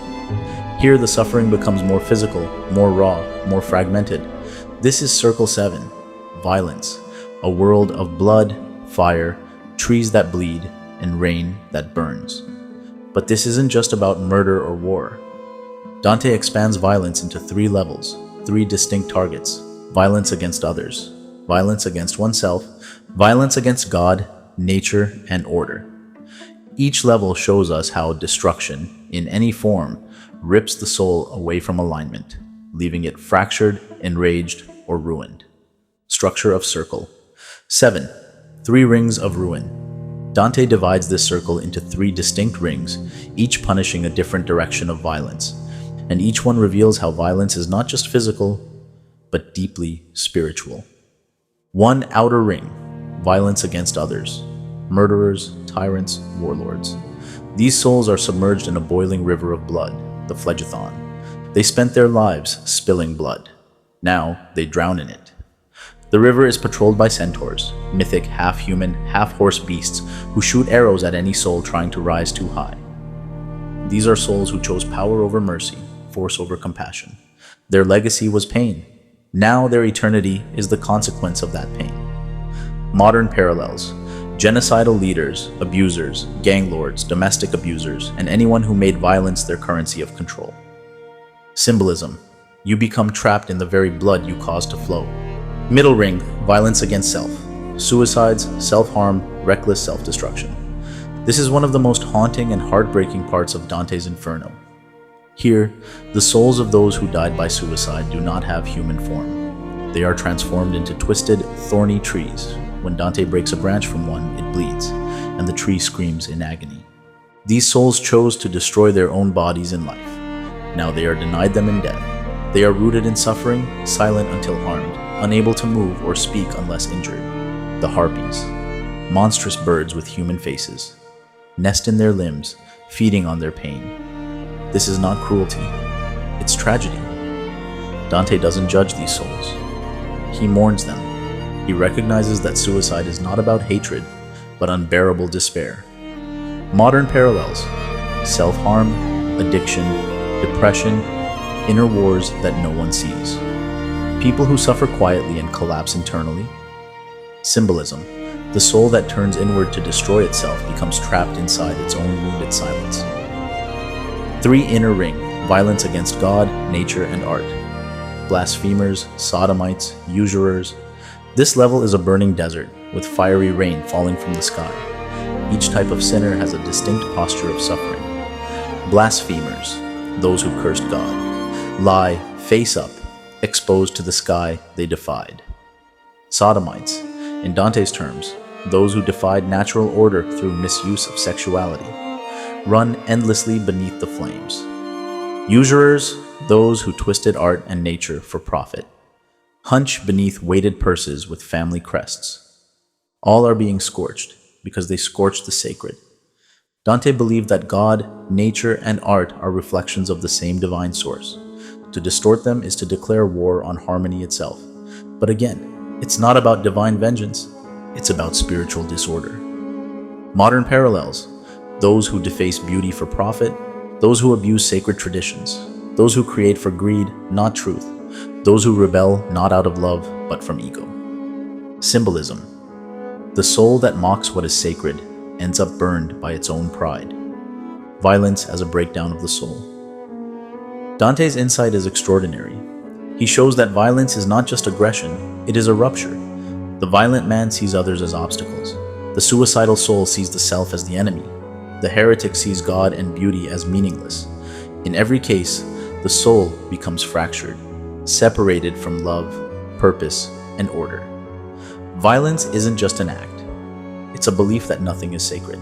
Here the suffering becomes more physical, more raw, more fragmented. This is Circle 7, violence, a world of blood, fire, trees that bleed, and rain that burns. But this isn't just about murder or war. Dante expands violence into 3 levels, 3 distinct targets: violence against others, violence against oneself, violence against God, nature, and order. Each level shows us how destruction, in any form, rips the soul away from alignment, leaving it fractured, enraged, or ruined. Structure of circle. 7. 3 rings of ruin. Dante divides this circle into 3 distinct rings, each punishing a different direction of violence, and each one reveals how violence is not just physical, but deeply spiritual. 1 outer ring, violence against others, murderers, tyrants, warlords. These souls are submerged in a boiling river of blood, the phlegethon. They spent their lives spilling blood. Now they drown in it. The river is patrolled by centaurs, mythic half-human, half-horse beasts who shoot arrows at any soul trying to rise too high. These are souls who chose power over mercy, force over compassion. Their legacy was pain. Now their eternity is the consequence of that pain. Modern parallels: genocidal leaders, abusers, gang lords, domestic abusers, and anyone who made violence their currency of control. Symbolism: you become trapped in the very blood you caused to flow. Middle ring, violence against self. Suicides, self-harm, reckless self-destruction. This is one of the most haunting and heartbreaking parts of Dante's Inferno. Here, the souls of those who died by suicide do not have human form. They are transformed into twisted, thorny trees. When Dante breaks a branch from one, it bleeds, and the tree screams in agony. These souls chose to destroy their own bodies in life. Now they are denied them in death. They are rooted in suffering, silent until harmed, unable to move or speak unless injured. The harpies, monstrous birds with human faces, nest in their limbs, feeding on their pain. This is not cruelty, it's tragedy. Dante doesn't judge these souls. He mourns them. He recognizes that suicide is not about hatred, but unbearable despair. Modern parallels: self-harm, addiction, depression, inner wars that no one sees. People who suffer quietly and collapse internally. Symbolism: the soul that turns inward to destroy itself becomes trapped inside its own wounded silence. 3. Inner ring: violence against God, nature, and art. Blasphemers, sodomites, usurers. This level is a burning desert, with fiery rain falling from the sky. Each type of sinner has a distinct posture of suffering. Blasphemers: those who cursed God. Lie, face up, exposed to the sky they defied. Sodomites: in Dante's terms, those who defied natural order through misuse of sexuality. Run endlessly beneath the flames. Usurers: those who twisted art and nature for profit. Hunch beneath weighted purses with family crests. All are being scorched because they scorch the sacred. Dante believed that God, nature, and art are reflections of the same divine source. To distort them is to declare war on harmony itself. But again, it's not about divine vengeance, it's about spiritual disorder. Modern parallels: those who deface beauty for profit, those who abuse sacred traditions, those who create for greed, not truth, those who rebel not out of love, but from ego. Symbolism: the soul that mocks what is sacred ends up burned by its own pride. Violence as a breakdown of the soul. Dante's insight is extraordinary. He shows that violence is not just aggression, it is a rupture. The violent man sees others as obstacles. The suicidal soul sees the self as the enemy. The heretic sees God and beauty as meaningless. In every case, the soul becomes fractured, separated from love, purpose, and order. Violence isn't just an act. It's a belief that nothing is sacred.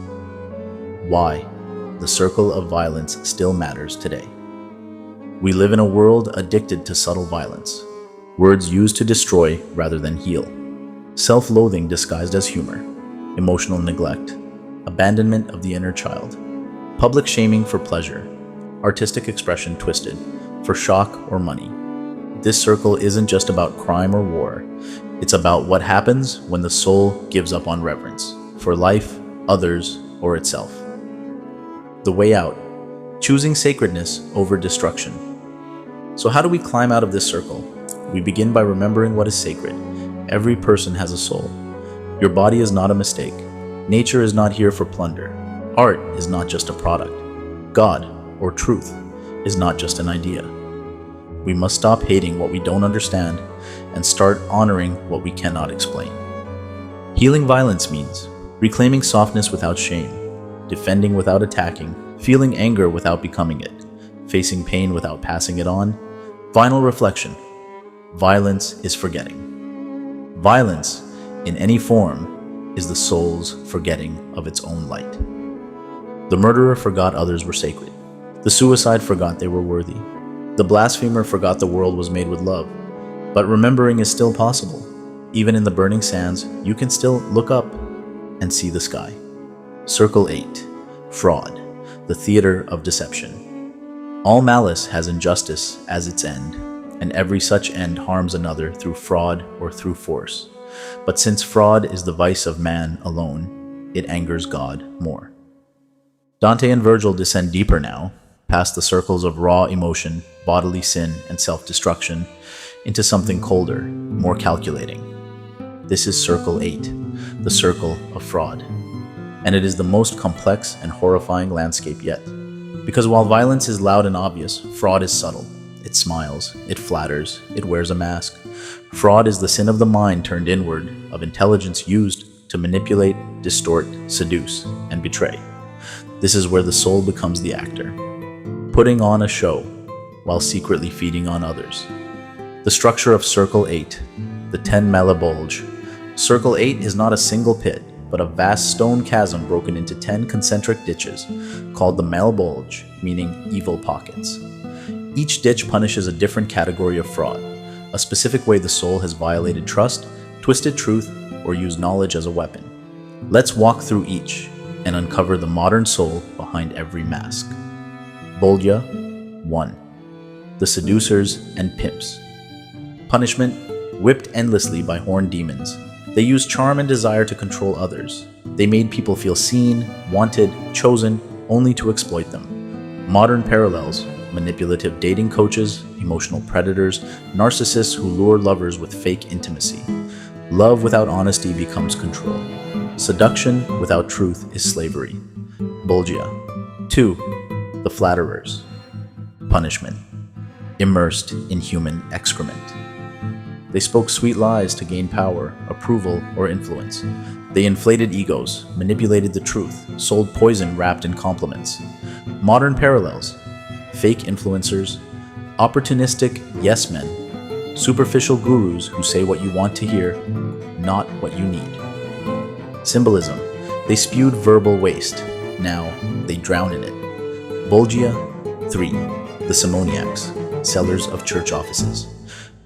Why? The circle of violence still matters today. We live in a world addicted to subtle violence, words used to destroy rather than heal, self-loathing disguised as humor, emotional neglect, abandonment of the inner child, public shaming for pleasure, artistic expression twisted for shock or money. This circle isn't just about crime or war, it's about what happens when the soul gives up on reverence for life, others, or itself. The way out: choosing sacredness over destruction. So how do we climb out of this circle? We begin by remembering what is sacred. Every person has a soul. Your body is not a mistake. Nature is not here for plunder. Art is not just a product. God, or truth, is not just an idea. We must stop hating what we don't understand and start honoring what we cannot explain. Healing violence means reclaiming softness without shame, defending without attacking, feeling anger without becoming it, facing pain without passing it on. Final reflection: violence is forgetting. Violence, in any form, is the soul's forgetting of its own light. The murderer forgot others were sacred. The suicide forgot they were worthy. The blasphemer forgot the world was made with love. But remembering is still possible. Even in the burning sands, you can still look up and see the sky. Circle 8. Fraud, the theater of deception. All malice has injustice as its end, and every such end harms another through fraud or through force. But since fraud is the vice of man alone, it angers God more. Dante and Virgil descend deeper now, past the circles of raw emotion, bodily sin, and self-destruction, into something colder, more calculating. This is Circle 8, the circle of fraud. And it is the most complex and horrifying landscape yet. Because while violence is loud and obvious, fraud is subtle. It smiles, it flatters, it wears a mask. Fraud is the sin of the mind turned inward, of intelligence used to manipulate, distort, seduce, and betray. This is where the soul becomes the actor, putting on a show while secretly feeding on others. The structure of Circle 8, the 10 bulge. Circle 8 is not a single pit, but a vast stone chasm broken into 10 concentric ditches, called the bulge, meaning evil pockets. Each ditch punishes a different category of fraud, a specific way the soul has violated trust, twisted truth, or used knowledge as a weapon. Let's walk through each and uncover the modern soul behind every mask. Bolgia 1. The seducers and pimps. Punishment: whipped endlessly by horned demons, They used charm and desire to control others. They made people feel seen, wanted, chosen, only to exploit them. Modern parallels: manipulative dating coaches, emotional predators, narcissists who lure lovers with fake intimacy. Love without honesty becomes control. Seduction without truth is slavery. Bolgia. 2. The flatterers. Punishment: immersed in human excrement. They spoke sweet lies to gain power, approval, or influence. They inflated egos, manipulated the truth, sold poison wrapped in compliments. Modern parallels: fake influencers, opportunistic yes men, superficial gurus who say what you want to hear, not what you need. Symbolism: they spewed verbal waste. Now they drown in it. Bolgia. 3. The simoniacs, sellers of church offices.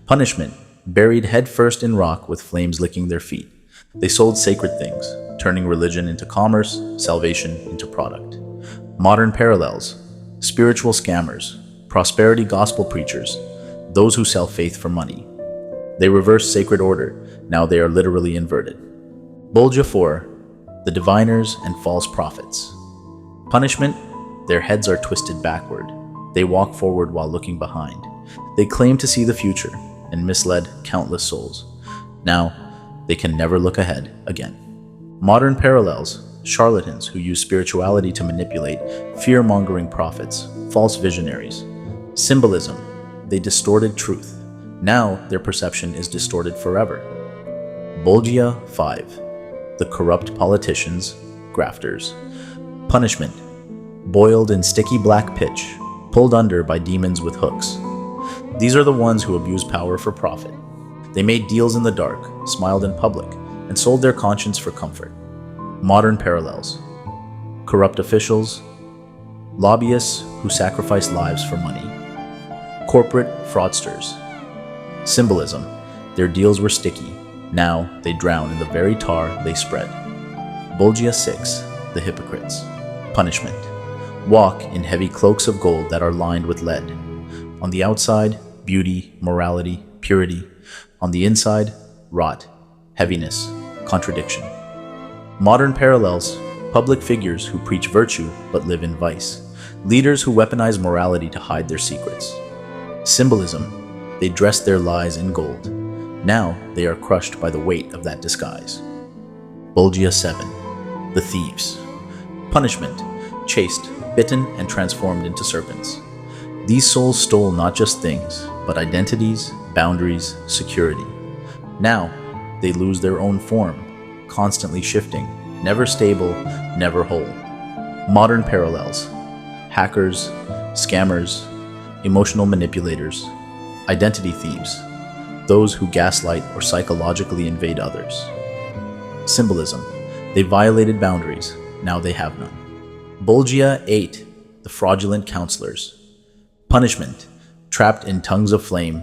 Punishment: buried headfirst in rock with flames licking their feet. They sold sacred things, turning religion into commerce, salvation into product. Modern parallels: spiritual scammers, prosperity gospel preachers, those who sell faith for money. They reversed sacred order. Now they are literally inverted. Bolgia. 4. The diviners and false prophets. Punishment: their heads are twisted backward. They walk forward while looking behind. They claim to see the future and misled countless souls. Now, they can never look ahead again. Modern parallels: charlatans who use spirituality to manipulate, fear-mongering prophets, false visionaries. Symbolism: they distorted truth. Now, their perception is distorted forever. Bolgia. 5. The corrupt politicians, grafters. Punishment: boiled in sticky black pitch, pulled under by demons with hooks. These are the ones who abuse power for profit. They made deals in the dark, smiled in public, and sold their conscience for comfort. Modern parallels: corrupt officials, lobbyists who sacrifice lives for money, corporate fraudsters. Symbolism: their deals were sticky. Now they drown in the very tar they spread. Bolgia. 6. The hypocrites. Punishment: walk in heavy cloaks of gold that are lined with lead. On the outside, beauty, morality, purity. On the inside, rot, heaviness, contradiction. Modern parallels: public figures who preach virtue but live in vice. Leaders who weaponize morality to hide their secrets. Symbolism: they dress their lies in gold. Now they are crushed by the weight of that disguise. Bolgia. 7. The thieves. Punishment: chased, bitten, and transformed into serpents. These souls stole not just things, but identities, boundaries, security. Now, they lose their own form, constantly shifting, never stable, never whole. Modern parallels: hackers, scammers, emotional manipulators, identity thieves, those who gaslight or psychologically invade others. Symbolism: they violated boundaries, now they have none. Bolgia. 8. The fraudulent counselors. Punishment: trapped in tongues of flame.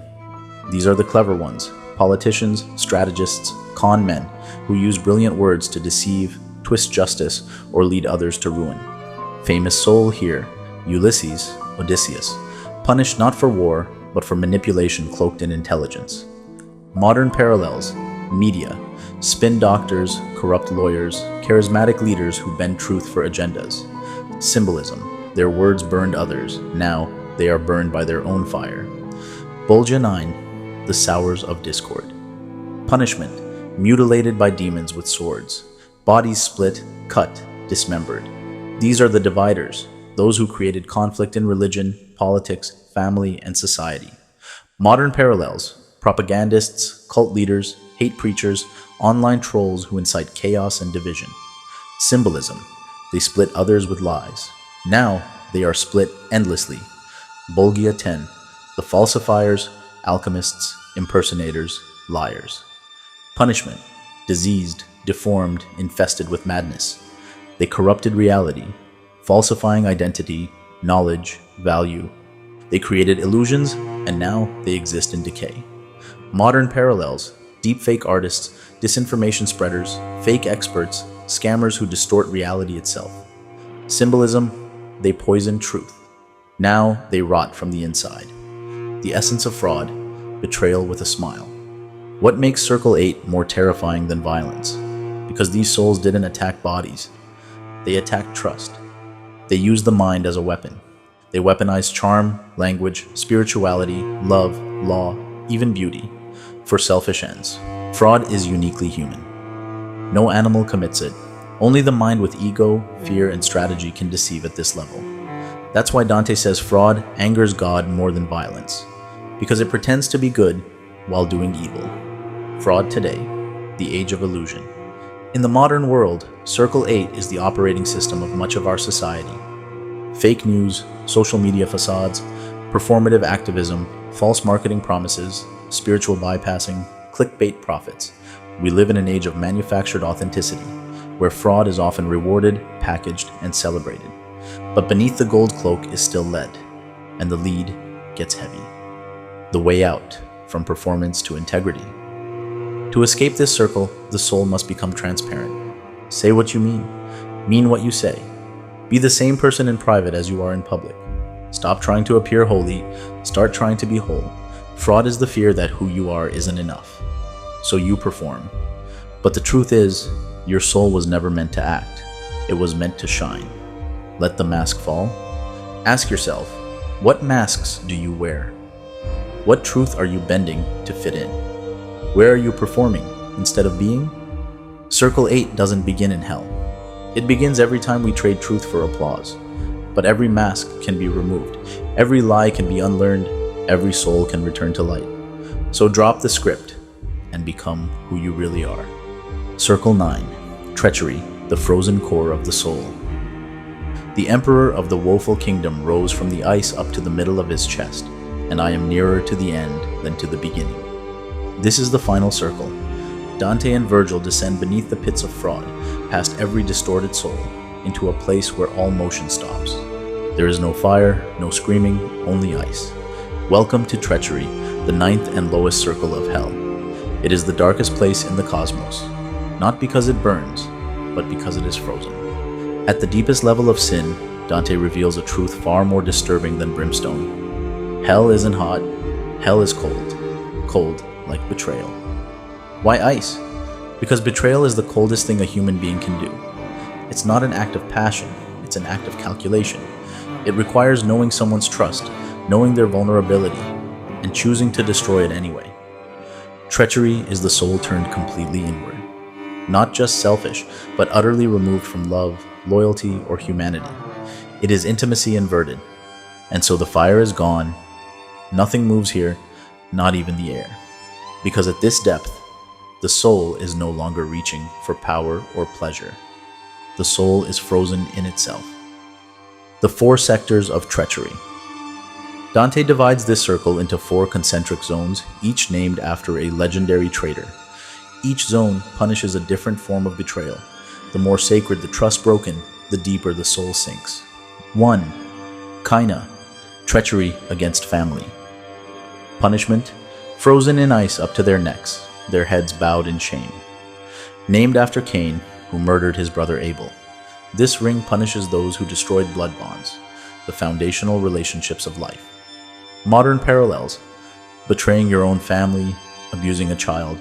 These are the clever ones: politicians, strategists, con men who use brilliant words to deceive, twist justice, or lead others to ruin. Famous soul here: Ulysses, Odysseus, punished not for war, but for manipulation cloaked in intelligence. Modern parallels: media, spin doctors, corrupt lawyers, charismatic leaders who bend truth for agendas. Symbolism: their words burned others, now they are burned by their own fire. Bolgia. 9. The sours of discord. Punishment: mutilated by demons with swords, bodies split, cut, dismembered. These are the dividers, those who created conflict in religion, politics, family, and society. Modern parallels: propagandists, cult leaders, hate preachers, online trolls who incite chaos and division. Symbolism: they split others with lies. Now they are split endlessly. Bolgia. 10. The falsifiers, alchemists, impersonators, liars. Punishment: diseased, deformed, infested with madness. They corrupted reality, falsifying identity, knowledge, value. They created illusions, and now they exist in decay. Modern parallels: deepfake artists, disinformation spreaders, fake experts, scammers who distort reality itself. Symbolism: they poison truth. Now they rot from the inside. The essence of fraud: betrayal with a smile. What makes Circle 8 more terrifying than violence? Because these souls didn't attack bodies. They attacked trust. They used the mind as a weapon. They weaponized charm, language, spirituality, love, law, even beauty, for selfish ends. Fraud is uniquely human. No animal commits it. Only the mind with ego, fear, and strategy can deceive at this level. That's why Dante says fraud angers God more than violence, because it pretends to be good while doing evil. Fraud today, the age of illusion. In the modern world, Circle 8 is the operating system of much of our society. Fake news, social media facades, performative activism, false marketing promises, spiritual bypassing, clickbait profits. We live in an age of manufactured authenticity, where fraud is often rewarded, packaged, and celebrated. But beneath the gold cloak is still lead, and the lead gets heavy. The way out, from performance to integrity. To escape this circle, the soul must become transparent. Say what you mean what you say. Be the same person in private as you are in public. Stop trying to appear holy, start trying to be whole. Fraud is the fear that who you are isn't enough, so you perform. But the truth is, your soul was never meant to act. It was meant to shine. Let the mask fall. Ask yourself, what masks do you wear? What truth are you bending to fit in? Where are you performing instead of being? Circle 8 doesn't begin in hell. It begins every time we trade truth for applause. But every mask can be removed. Every lie can be unlearned. Every soul can return to light. So drop the script and become who you really are. Circle 9. Treachery, the frozen core of the soul. The emperor of the woeful kingdom rose from the ice up to the middle of his chest, and I am nearer to the end than to the beginning. This is the final circle. Dante and Virgil descend beneath the pits of fraud, past every distorted soul, into a place where all motion stops. There is no fire, no screaming, only ice. Welcome to treachery, the ninth and lowest circle of hell. It is the darkest place in the cosmos, not because it burns, but because it is frozen. At the deepest level of sin, Dante reveals a truth far more disturbing than brimstone. Hell isn't hot, hell is cold. Cold like betrayal. Why ice? Because betrayal is the coldest thing a human being can do. It's not an act of passion, it's an act of calculation. It requires knowing someone's trust, knowing their vulnerability, and choosing to destroy it anyway. Treachery is the soul turned completely inward. Not just selfish, but utterly removed from love, loyalty, or humanity. It is intimacy inverted. And so the fire is gone. Nothing moves here, not even the air. Because at this depth, the soul is no longer reaching for power or pleasure. The soul is frozen in itself. The 4 sectors of treachery. Dante divides this circle into 4 concentric zones, each named after a legendary traitor. Each zone punishes a different form of betrayal. The more sacred the trust broken, the deeper the soul sinks. 1. Kaina, treachery against family. Punishment, frozen in ice up to their necks, their heads bowed in shame. Named after Cain, who murdered his brother Abel. This ring punishes those who destroyed blood bonds, the foundational relationships of life. Modern parallels, betraying your own family, abusing a child,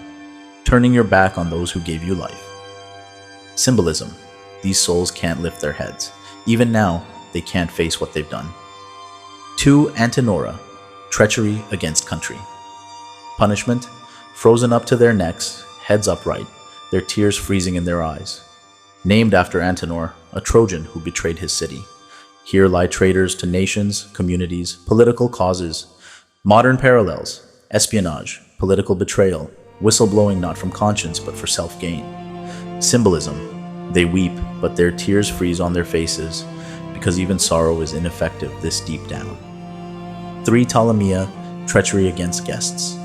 turning your back on those who gave you life. Symbolism, these souls can't lift their heads. Even now, they can't face what they've done. 2. Antenora, treachery against country. Punishment, frozen up to their necks, heads upright, their tears freezing in their eyes. Named after Antenor, a Trojan who betrayed his city. Here lie traitors to nations, communities, political causes. Modern parallels, espionage, political betrayal, whistleblowing not from conscience but for self-gain. Symbolism, they weep, but their tears freeze on their faces, because even sorrow is ineffective this deep down. 3. Ptolemia, treachery against guests.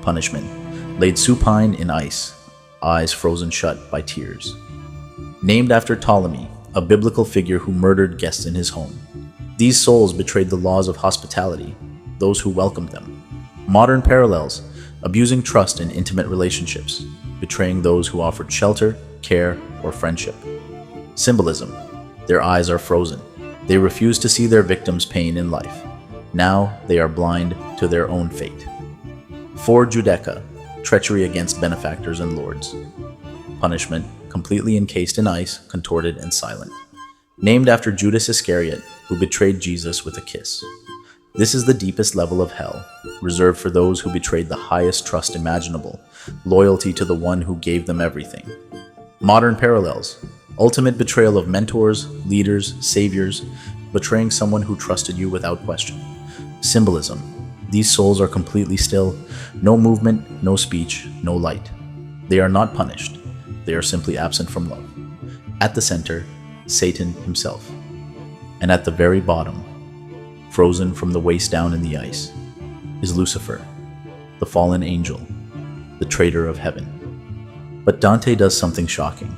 Punishment, laid supine in ice, eyes frozen shut by tears. Named after Ptolemy, a biblical figure who murdered guests in his home. These souls betrayed the laws of hospitality, those who welcomed them. Modern parallels, abusing trust in intimate relationships, betraying those who offered shelter, care, or friendship. Symbolism, their eyes are frozen. They refuse to see their victims' pain in life. Now they are blind to their own fate. 4. Judeca, treachery against benefactors and lords. Punishment, completely encased in ice, contorted and silent. Named after Judas Iscariot, who betrayed Jesus with a kiss. This is the deepest level of hell, reserved for those who betrayed the highest trust imaginable, loyalty to the one who gave them everything. Modern parallels: ultimate betrayal of mentors, leaders, saviors, betraying someone who trusted you without question. Symbolism: these souls are completely still, no movement, no speech, no light. They are not punished, they are simply absent from love. At the center, Satan himself. And at the very bottom, frozen from the waist down in the ice, is Lucifer, the fallen angel, the traitor of heaven. But Dante does something shocking.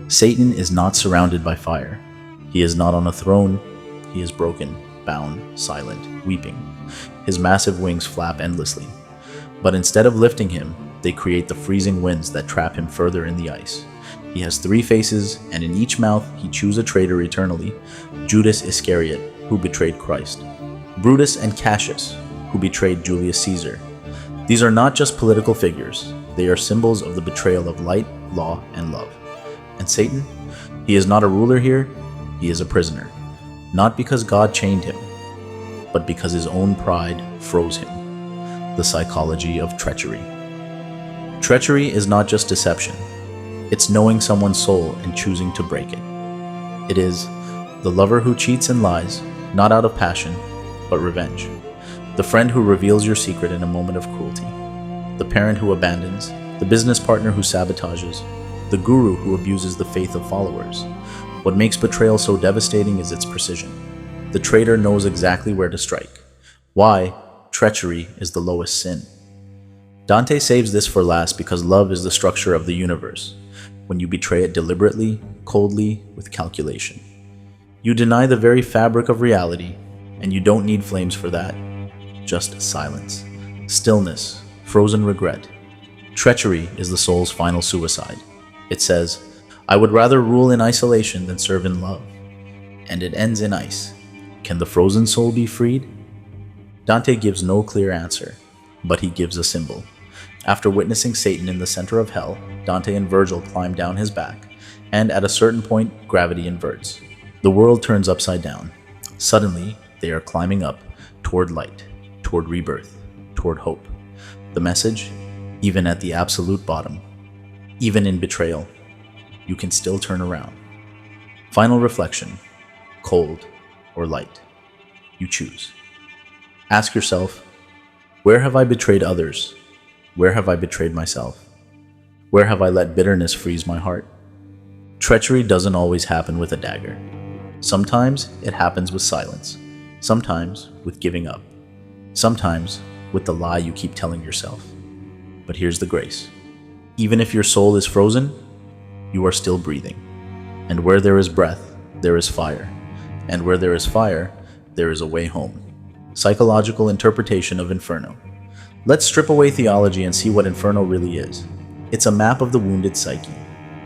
Satan is not surrounded by fire. He is not on a throne. He is broken, bound, silent, weeping. His massive wings flap endlessly. But instead of lifting him, they create the freezing winds that trap him further in the ice. He has 3 faces, and in each mouth he chews a traitor eternally: Judas Iscariot, who betrayed Christ; Brutus and Cassius, who betrayed Julius Caesar. These are not just political figures, they are symbols of the betrayal of light, law, and love. And Satan? He is not a ruler here, he is a prisoner. Not because God chained him, but because his own pride froze him. The psychology of treachery. Treachery is not just deception. It's knowing someone's soul and choosing to break it. It is the lover who cheats and lies, not out of passion, but revenge. The friend who reveals your secret in a moment of cruelty. The parent who abandons. The business partner who sabotages. The guru who abuses the faith of followers. What makes betrayal so devastating is its precision. The traitor knows exactly where to strike. Why? Treachery is the lowest sin. Dante saves this for last because love is the structure of the universe. When you betray it deliberately, coldly, with calculation. You deny the very fabric of reality, and you don't need flames for that. Just silence, stillness, frozen regret. Treachery is the soul's final suicide. It says, "I would rather rule in isolation than serve in love." And it ends in ice. Can the frozen soul be freed? Dante gives no clear answer, but he gives a symbol. After witnessing Satan in the center of hell, Dante and Virgil climb down his back, and at a certain point, gravity inverts. The world turns upside down. Suddenly, they are climbing up, toward light, toward rebirth, toward hope. The message? Even at the absolute bottom, even in betrayal, you can still turn around. Final reflection: cold or light? You choose. Ask yourself, where have I betrayed others? Where have I betrayed myself? Where have I let bitterness freeze my heart? Treachery doesn't always happen with a dagger. Sometimes it happens with silence. Sometimes with giving up. Sometimes with the lie you keep telling yourself. But here's the grace. Even if your soul is frozen, you are still breathing. And where there is breath, there is fire. And where there is fire, there is a way home. Psychological interpretation of Inferno. Let's strip away theology and see what Inferno really is. It's a map of the wounded psyche.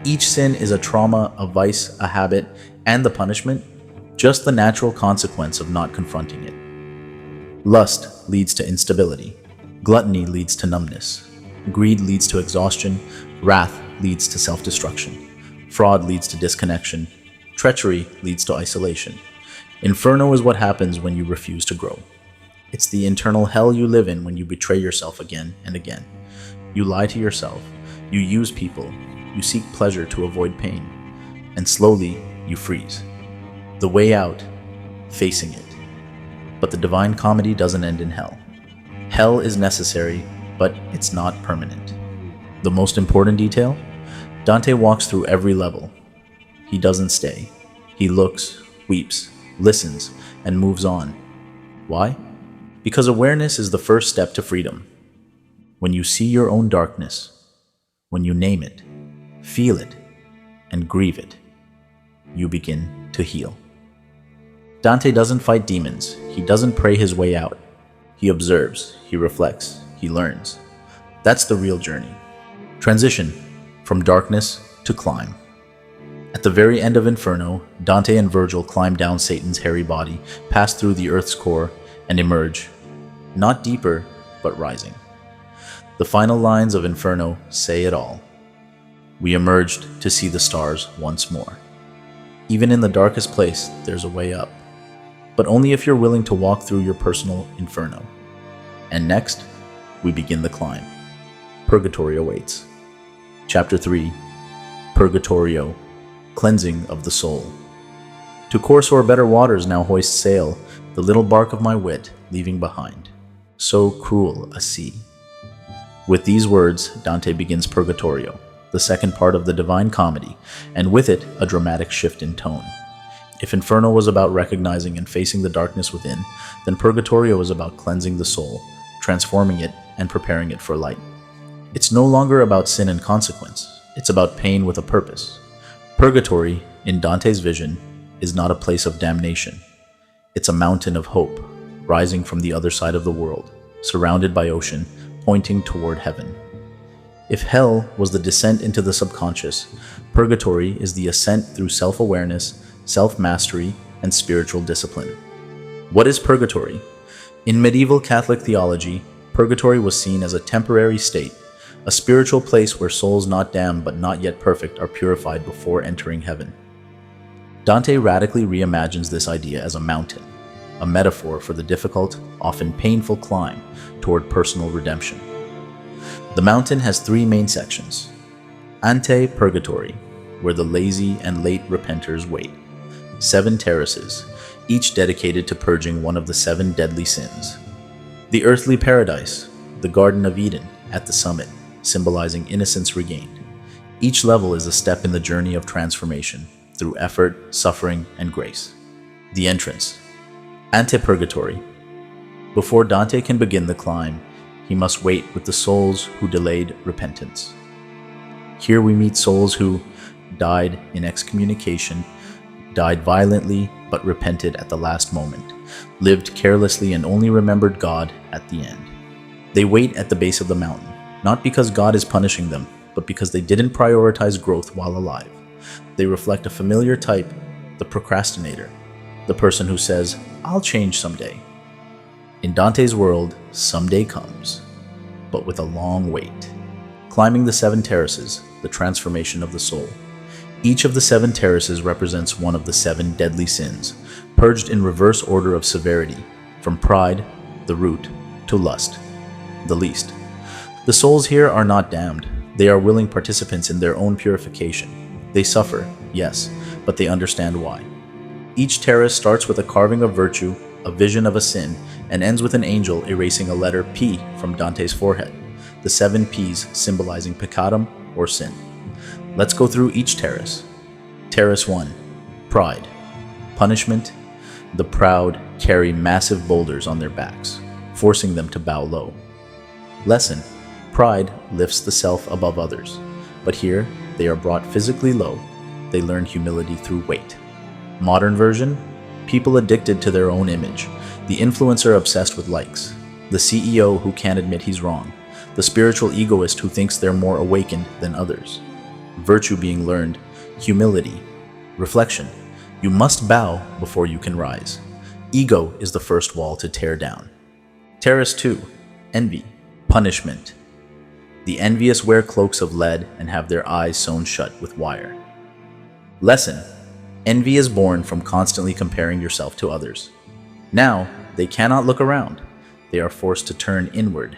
Each sin is a trauma, a vice, a habit, and the punishment, just the natural consequence of not confronting it. Lust leads to instability. Gluttony leads to numbness. Greed leads to exhaustion. Wrath leads to self-destruction. Fraud leads to disconnection. Treachery leads to isolation. Inferno is what happens when you refuse to grow. It's the internal hell you live in when you betray yourself again and again. You lie to yourself. You use people. You seek pleasure to avoid pain. And slowly, you freeze. The way out, facing it. But the divine comedy doesn't end in hell. Hell is necessary, but it's not permanent. The most important detail? Dante walks through every level. He doesn't stay. He looks, weeps, listens, and moves on. Why? Because awareness is the first step to freedom. When you see your own darkness, when you name it, feel it, and grieve it, you begin to heal. Dante doesn't fight demons. He doesn't pray his way out. He observes, he reflects, he learns. That's the real journey. Transition from darkness to climb. At the very end of Inferno, Dante and Virgil climb down Satan's hairy body, pass through the earth's core, and emerge, not deeper, but rising. The final lines of Inferno say it all. We emerged to see the stars once more. Even in the darkest place, there's a way up, but only if you're willing to walk through your personal Inferno. And next, we begin the climb. Purgatory awaits. Chapter 3, Purgatorio, Cleansing of the Soul. To course o'er better waters now hoist sail, the little bark of my wit leaving behind. So cruel a sea. With these words, Dante begins Purgatorio, the second part of the Divine Comedy, and with it, a dramatic shift in tone. If Inferno was about recognizing and facing the darkness within, then Purgatorio is about cleansing the soul, transforming it, and preparing it for light. It's no longer about sin and consequence, it's about pain with a purpose. Purgatory, in Dante's vision, is not a place of damnation. It's a mountain of hope, rising from the other side of the world, surrounded by ocean, pointing toward heaven. If hell was the descent into the subconscious, Purgatory is the ascent through self-awareness, self-mastery, and spiritual discipline. What is Purgatory? In medieval Catholic theology, Purgatory was seen as a temporary state, a spiritual place where souls not damned but not yet perfect are purified before entering heaven. Dante radically reimagines this idea as a mountain, a metaphor for the difficult, often painful climb toward personal redemption. The mountain has three main sections. Ante Purgatory, where the lazy and late repenters wait. 7 terraces, each dedicated to purging one of the 7 deadly sins. The earthly paradise, the Garden of Eden at the summit, symbolizing innocence regained. Each level is a step in the journey of transformation through effort, suffering, and grace. The entrance. Ante-Purgatory. Before Dante can begin the climb, he must wait with the souls who delayed repentance. Here we meet souls who died in excommunication, died violently but repented at the last moment, lived carelessly and only remembered God at the end. They wait at the base of the mountain, not because God is punishing them, but because they didn't prioritize growth while alive. They reflect a familiar type, the procrastinator, the person who says, "I'll change someday." In Dante's world, someday comes, but with a long wait. Climbing the 7 terraces, the transformation of the soul. Each of the 7 terraces represents one of the 7 deadly sins, purged in reverse order of severity, from pride, the root, to lust, the least. The souls here are not damned. They are willing participants in their own purification. They suffer, yes, but they understand why. Each terrace starts with a carving of virtue, a vision of a sin, and ends with an angel erasing a letter P from Dante's forehead, the 7 P's symbolizing peccatum, or sin. Let's go through each terrace. Terrace 1, Pride. Punishment. The proud carry massive boulders on their backs, forcing them to bow low. Lesson. Pride lifts the self above others, but here they are brought physically low. They learn humility through weight. Modern version. People addicted to their own image, the influencer obsessed with likes, the CEO who can't admit he's wrong, the spiritual egoist who thinks they're more awakened than others. Virtue being learned, humility. Reflection. You must bow before you can rise. Ego is the first wall to tear down. Terrace 2, Envy. Punishment. The envious wear cloaks of lead and have their eyes sewn shut with wire. Lesson. Envy is born from constantly comparing yourself to others. Now, they cannot look around. They are forced to turn inward.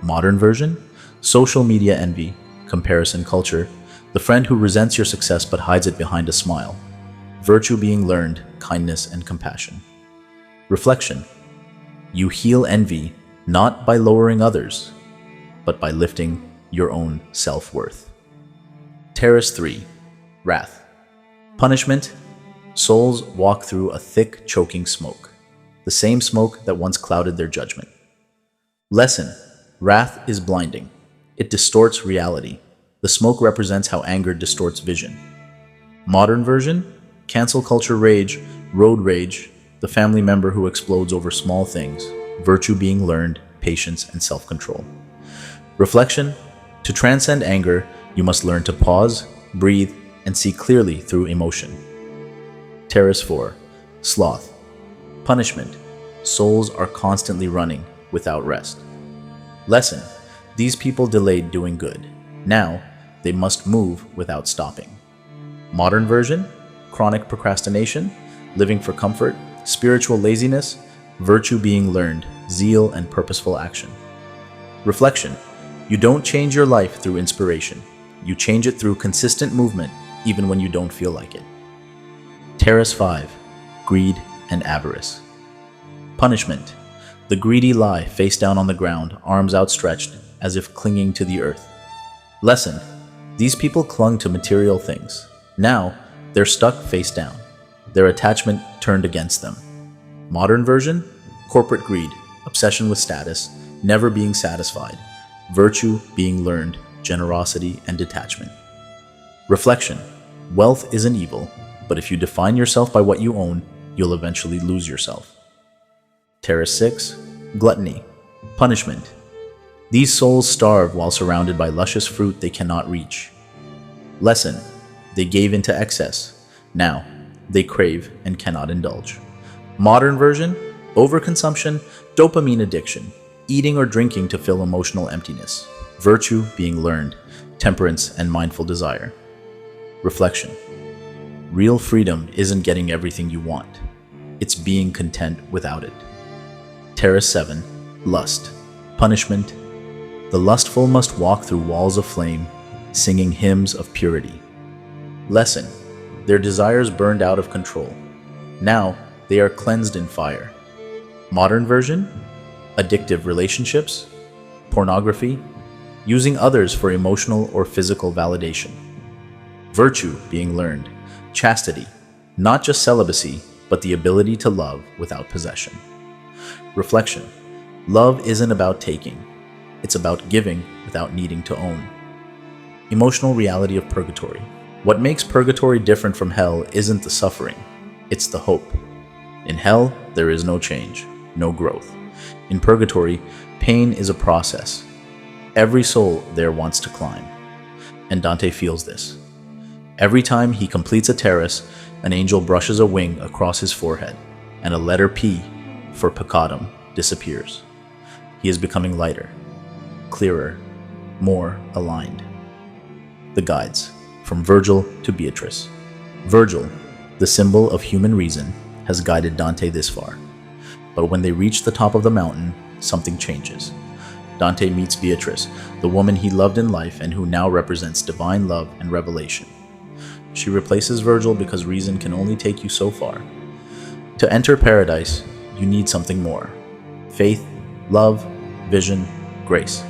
Modern version. Social media envy, comparison culture, the friend who resents your success but hides it behind a smile. Virtue being learned, kindness and compassion. Reflection. You heal envy not by lowering others, but by lifting your own self-worth. Terrace 3, Wrath. Punishment. Souls walk through a thick, choking smoke, the same smoke that once clouded their judgment. Lesson. Wrath is blinding. It distorts reality. The smoke represents how anger distorts vision. Modern version. Cancel culture rage, road rage, the family member who explodes over small things, virtue being learned, patience and self-control. Reflection. To transcend anger, you must learn to pause, breathe, and see clearly through emotion. Terrace 4, Sloth. Punishment. Souls are constantly running without rest. Lesson. These people delayed doing good. Now, they must move without stopping. Modern version: chronic procrastination, living for comfort, spiritual laziness, virtue being learned, zeal and purposeful action. Reflection: you don't change your life through inspiration. You change it through consistent movement, even when you don't feel like it. Terrace 5: greed and avarice. Punishment: the greedy lie face down on the ground, arms outstretched, as if clinging to the earth. Lesson: these people clung to material things. Now, they're stuck face down, their attachment turned against them. Modern version: corporate greed, obsession with status, never being satisfied, virtue being learned, generosity and detachment. Reflection: wealth isn't evil, but if you define yourself by what you own, you'll eventually lose yourself. Terrace 6: gluttony. Punishment: these souls starve while surrounded by luscious fruit they cannot reach. Lesson: they gave into excess. Now, they crave and cannot indulge. Modern version: overconsumption, dopamine addiction, eating or drinking to fill emotional emptiness, virtue being learned, temperance and mindful desire. Reflection: real freedom isn't getting everything you want. It's being content without it. Terrace 7: lust. Punishment: the lustful must walk through walls of flame, singing hymns of purity. Lesson: their desires burned out of control. Now, they are cleansed in fire. Modern version: addictive relationships, pornography, using others for emotional or physical validation. Virtue being learned, chastity, not just celibacy, but the ability to love without possession. Reflection: love isn't about taking, it's about giving without needing to own. Emotional reality of purgatory. What makes purgatory different from hell isn't the suffering, it's the hope. In hell, there is no change, no growth. In purgatory, pain is a process. Every soul there wants to climb, and Dante feels this. Every time he completes a terrace, an angel brushes a wing across his forehead, and a letter P for peccatum disappears. He is becoming lighter, clearer, more aligned. The guides, from Virgil to Beatrice. Virgil, the symbol of human reason, has guided Dante this far. But when they reach the top of the mountain, something changes. Dante meets Beatrice, the woman he loved in life and who now represents divine love and revelation. She replaces Virgil because reason can only take you so far. To enter paradise, you need something more: faith, love, vision, grace.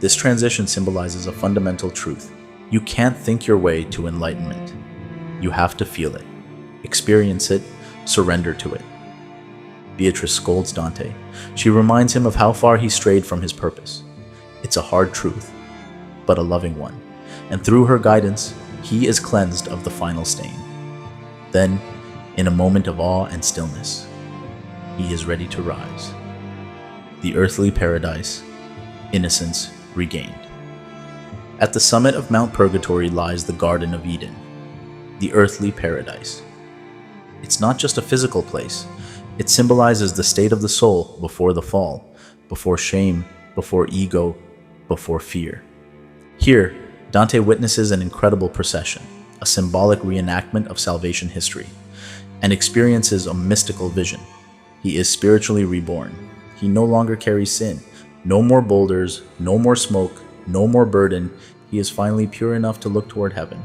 This transition symbolizes a fundamental truth. You can't think your way to enlightenment. You have to feel it, experience it, surrender to it. Beatrice scolds Dante. She reminds him of how far he strayed from his purpose. It's a hard truth, but a loving one, and through her guidance, he is cleansed of the final stain. Then, in a moment of awe and stillness, he is ready to rise. The earthly paradise, innocence regained. At the summit of Mount Purgatory lies the Garden of Eden, the earthly paradise. It's not just a physical place. It symbolizes the state of the soul before the fall, before shame, before ego, before fear. Here, Dante witnesses an incredible procession, a symbolic reenactment of salvation history, and experiences a mystical vision. He is spiritually reborn. He no longer carries sin. No more boulders, no more smoke, no more burden. He is finally pure enough to look toward heaven.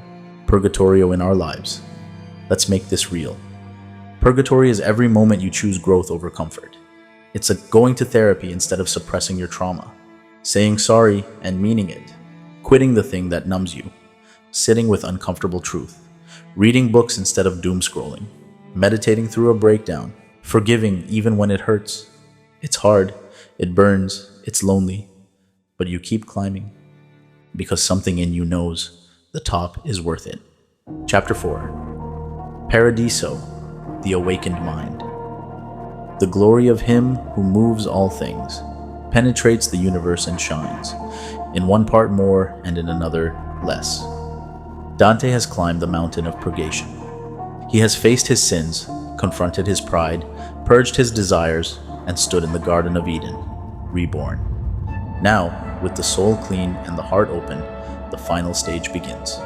Purgatorio in our lives. Let's make this real. Purgatory is every moment you choose growth over comfort. It's a going to therapy instead of suppressing your trauma, saying sorry and meaning it, quitting the thing that numbs you, sitting with uncomfortable truth, reading books instead of doom scrolling, meditating through a breakdown, forgiving even when it hurts. It's hard, it burns, it's lonely, but you keep climbing because something in you knows the top is worth it. Chapter 4. Paradiso, the awakened mind. The glory of him who moves all things, penetrates the universe and shines, in one part more and in another less. Dante has climbed the mountain of purgation. He has faced his sins, confronted his pride, purged his desires, and stood in the Garden of Eden, reborn. Now, with the soul clean and the heart open, the final stage begins.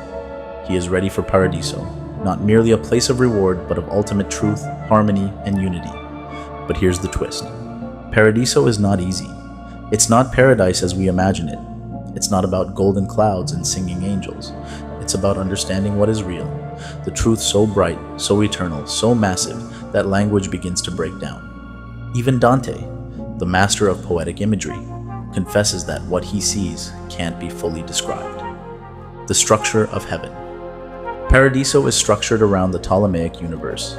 He is ready for Paradiso, not merely a place of reward, but of ultimate truth, harmony, and unity. But here's the twist. Paradiso is not easy. It's not paradise as we imagine it. It's not about golden clouds and singing angels. It's about understanding what is real, the truth so bright, so eternal, so massive that language begins to break down. Even Dante, the master of poetic imagery, confesses that what he sees can't be fully described. The structure of heaven. Paradiso is structured around the Ptolemaic universe,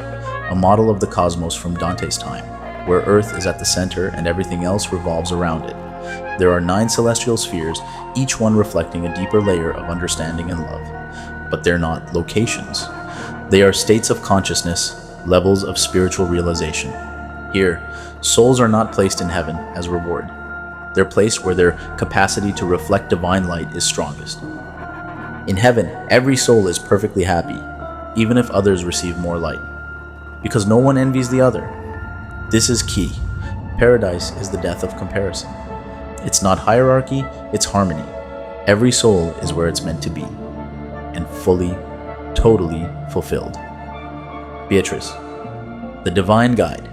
a model of the cosmos from Dante's time, where Earth is at the center and everything else revolves around it. There are 9 celestial spheres, each one reflecting a deeper layer of understanding and love. But they're not locations. They are states of consciousness, levels of spiritual realization. Here, souls are not placed in heaven as reward. They're placed where their capacity to reflect divine light is strongest. In heaven, every soul is perfectly happy, even if others receive more light, because no one envies the other. This is key. Paradise is the death of comparison. It's not hierarchy, it's harmony. Every soul is where it's meant to be, and fully, totally fulfilled. Beatrice, the divine guide.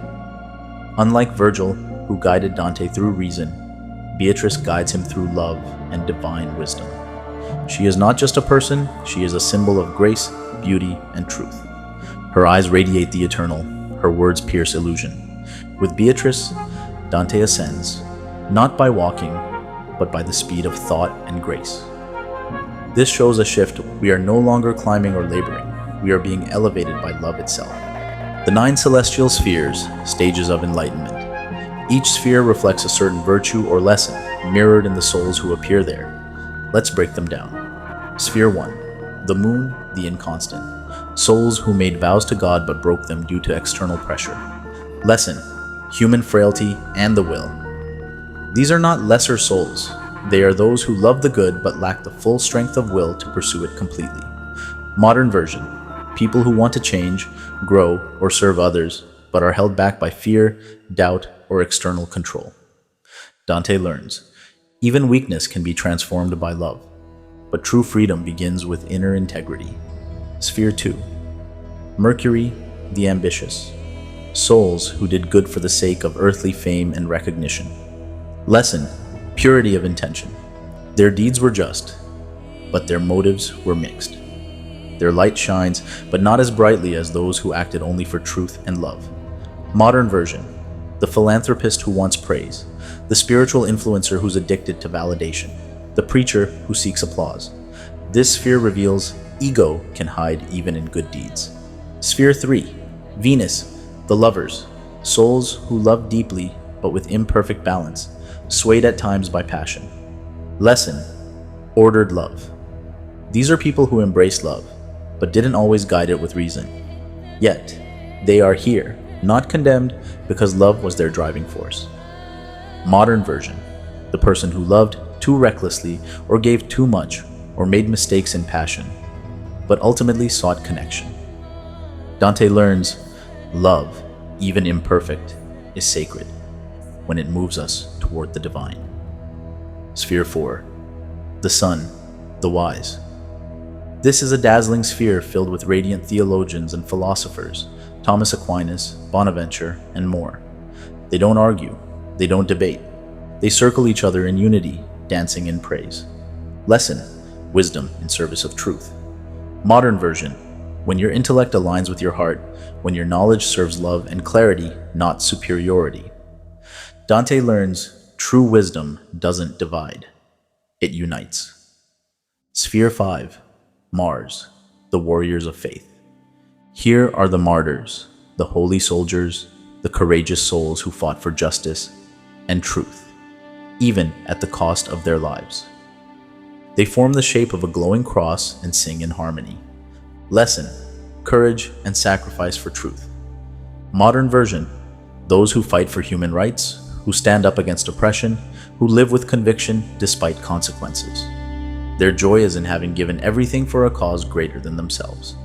Unlike Virgil, who guided Dante through reason, Beatrice guides him through love and divine wisdom. She is not just a person, she is a symbol of grace, beauty, and truth. Her eyes radiate the eternal, her words pierce illusion. With Beatrice, Dante ascends, not by walking, but by the speed of thought and grace. This shows a shift. We are no longer climbing or laboring, we are being elevated by love itself. The 9 celestial spheres, stages of enlightenment. Each sphere reflects a certain virtue or lesson, mirrored in the souls who appear there. Let's break them down. Sphere 1. The moon, the inconstant. Souls who made vows to God but broke them due to external pressure. Lesson. Human frailty and the will. These are not lesser souls. They are those who love the good but lack the full strength of will to pursue it completely. Modern version. People who want to change, grow, or serve others, but are held back by fear, doubt, or external control. Dante learns. Even weakness can be transformed by love, but true freedom begins with inner integrity. Sphere 2. Mercury, the ambitious. Souls who did good for the sake of earthly fame and recognition. Lesson, purity of intention. Their deeds were just, but their motives were mixed. Their light shines, but not as brightly as those who acted only for truth and love. Modern version, the philanthropist who wants praise, the spiritual influencer who's addicted to validation, the preacher who seeks applause. This sphere reveals ego can hide even in good deeds. Sphere 3. Venus, the lovers, souls who love deeply but with imperfect balance, swayed at times by passion. Lesson, ordered love. These are people who embrace love, but didn't always guide it with reason. Yet, they are here, not condemned, because love was their driving force. Modern version, the person who loved too recklessly or gave too much or made mistakes in passion, but ultimately sought connection. Dante learns, love, even imperfect, is sacred when it moves us toward the divine. Sphere 4. The sun, the wise. This is a dazzling sphere filled with radiant theologians and philosophers, Thomas Aquinas, Bonaventure, and more. They don't argue, they don't debate. They circle each other in unity, dancing in praise. Lesson, wisdom in service of truth. Modern version, when your intellect aligns with your heart, when your knowledge serves love and clarity, not superiority. Dante learns true wisdom doesn't divide, it unites. Sphere 5. Mars, the warriors of faith. Here are the martyrs, the holy soldiers, the courageous souls who fought for justice and truth, even at the cost of their lives. They form the shape of a glowing cross and sing in harmony. Lesson, courage and sacrifice for truth. Modern version, those who fight for human rights, who stand up against oppression, who live with conviction despite consequences. Their joy is in having given everything for a cause greater than themselves.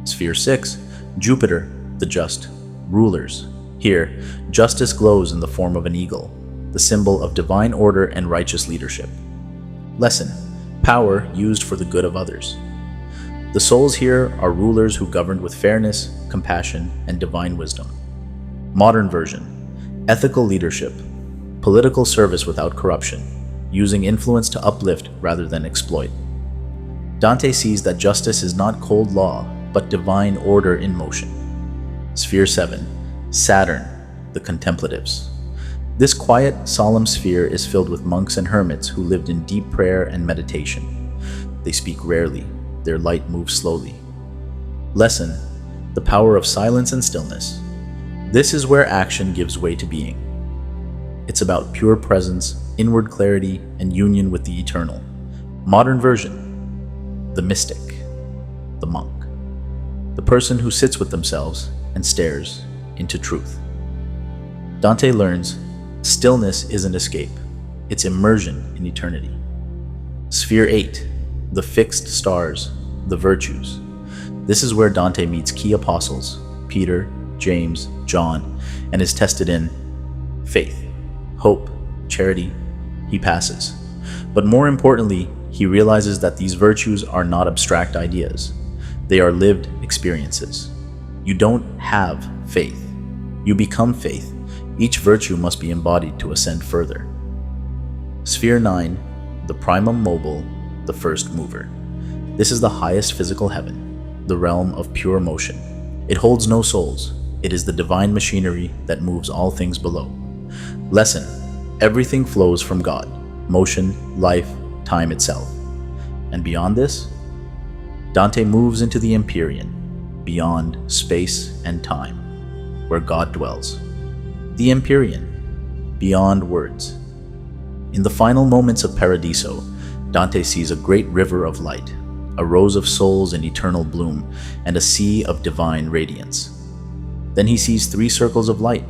Sphere 6. Jupiter, the just, rulers. Here, justice glows in the form of an eagle, the symbol of divine order and righteous leadership. Lesson: power used for the good of others. The souls here are rulers who governed with fairness, compassion, and divine wisdom. Modern version: ethical leadership, political service without corruption, using influence to uplift rather than exploit. Dante sees that justice is not cold law, but divine order in motion. Sphere 7. Saturn, the contemplatives. This quiet, solemn sphere is filled with monks and hermits who lived in deep prayer and meditation. They speak rarely, their light moves slowly. Lesson: the power of silence and stillness. This is where action gives way to being. It's about pure presence, inward clarity, and union with the eternal. Modern version: the mystic, the monk, the person who sits with themselves and stares into truth. Dante learns stillness isn't escape, it's immersion in eternity. Sphere 8, the fixed stars, the virtues. This is where Dante meets key apostles, Peter, James, John, and is tested in faith, hope, charity. He passes. But more importantly, he realizes that these virtues are not abstract ideas. They are lived experiences. You don't have faith. You become faith. Each virtue must be embodied to ascend further. Sphere 9, the primum mobile, the first mover. This is the highest physical heaven, the realm of pure motion. It holds no souls. It is the divine machinery that moves all things below. Lesson: everything flows from God, motion, life, time itself. And beyond this, Dante moves into the Empyrean, beyond space and time, where God dwells. The Empyrean, beyond words. In the final moments of Paradiso, Dante sees a great river of light, a rose of souls in eternal bloom, and a sea of divine radiance. Then he sees 3 circles of light,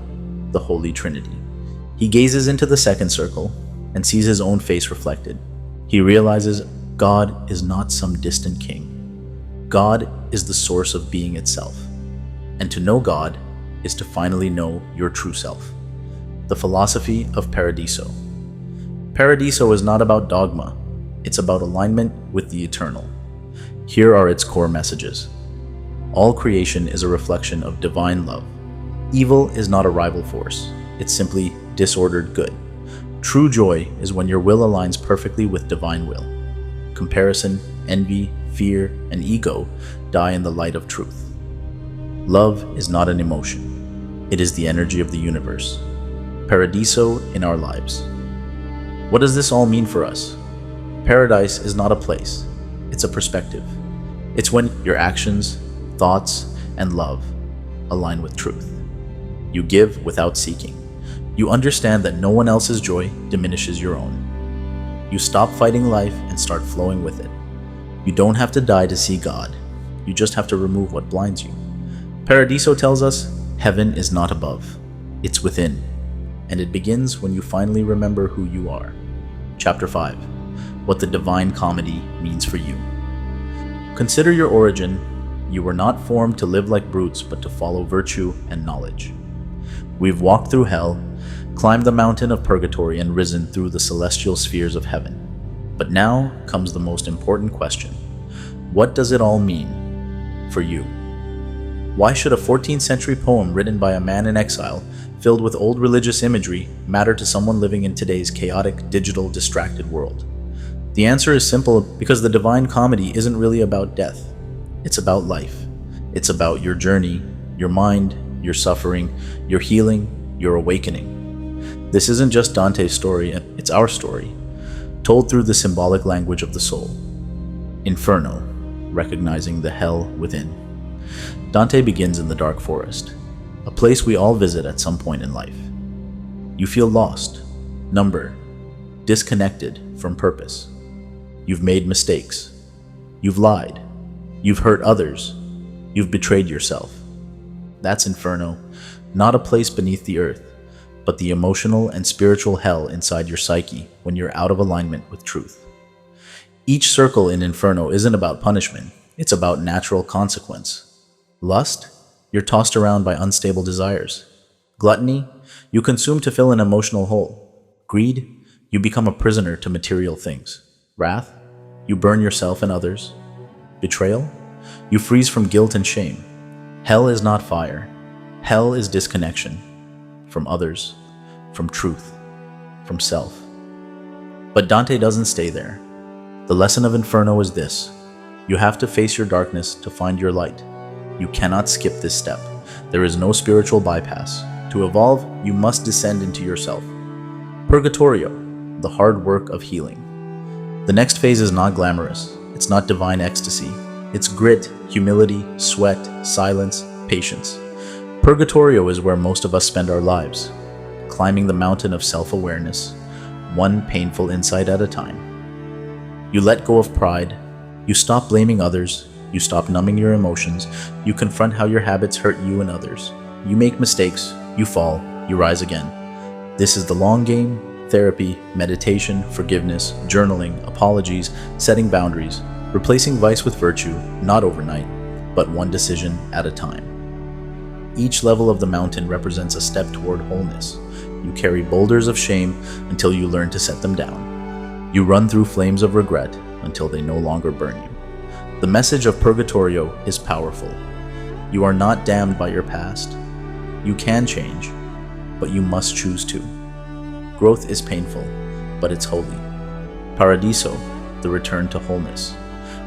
the Holy Trinity. He gazes into the second circle and sees his own face reflected. He realizes God is not some distant king. God is the source of being itself. And to know God is to finally know your true self. The philosophy of Paradiso. Paradiso is not about dogma. It's about alignment with the eternal. Here are its core messages. All creation is a reflection of divine love. Evil is not a rival force. It's simply disordered good. True joy is when your will aligns perfectly with divine will. Comparison, envy, fear, and ego die in the light of truth. Love is not an emotion. It is the energy of the universe. Paradiso in our lives. What does this all mean for us? Paradise is not a place. It's a perspective. It's when your actions, thoughts, and love align with truth. You give without seeking. You understand that no one else's joy diminishes your own. You stop fighting life and start flowing with it. You don't have to die to see God. You just have to remove what blinds you. Paradiso tells us heaven is not above. It's within. And it begins when you finally remember who you are. Chapter 5. What the Divine Comedy means for you. Consider your origin. You were not formed to live like brutes, but to follow virtue and knowledge. We've walked through hell, climbed the mountain of purgatory, and risen through the celestial spheres of heaven. But now comes the most important question. What does it all mean for you? Why should a 14th century poem written by a man in exile, filled with old religious imagery, matter to someone living in today's chaotic, digital, distracted world? The answer is simple: because the Divine Comedy isn't really about death. It's about life. It's about your journey, your mind, your suffering, your healing, your awakening. This isn't just Dante's story, it's our story, told through the symbolic language of the soul. Inferno, recognizing the hell within. Dante begins in the dark forest, a place we all visit at some point in life. You feel lost, numbered, disconnected from purpose. You've made mistakes. You've lied. You've hurt others. You've betrayed yourself. That's Inferno, not a place beneath the earth, but the emotional and spiritual hell inside your psyche when you're out of alignment with truth. Each circle in Inferno isn't about punishment, it's about natural consequence. Lust, you're tossed around by unstable desires. Gluttony, you consume to fill an emotional hole. Greed, you become a prisoner to material things. Wrath? You burn yourself and others. Betrayal? You freeze from guilt and shame. Hell is not fire. Hell is disconnection from others, from truth, from self. But Dante doesn't stay there. The lesson of Inferno is this: you have to face your darkness to find your light. You cannot skip this step. There is no spiritual bypass. To evolve, you must descend into yourself. Purgatorio, the hard work of healing. The next phase is not glamorous. It's not divine ecstasy. It's grit, humility, sweat, silence, patience. Purgatorio is where most of us spend our lives, climbing the mountain of self-awareness, one painful insight at a time. You let go of pride. You stop blaming others. You stop numbing your emotions. You confront how your habits hurt you and others. You make mistakes. You fall. You rise again. This is the long game: therapy, meditation, forgiveness, journaling, apologies, setting boundaries, replacing vice with virtue, not overnight, but one decision at a time. Each level of the mountain represents a step toward wholeness. You carry boulders of shame until you learn to set them down. You run through flames of regret until they no longer burn you. The message of Purgatorio is powerful. You are not damned by your past. You can change, but you must choose to. Growth is painful, but it's holy. Paradiso, the return to wholeness.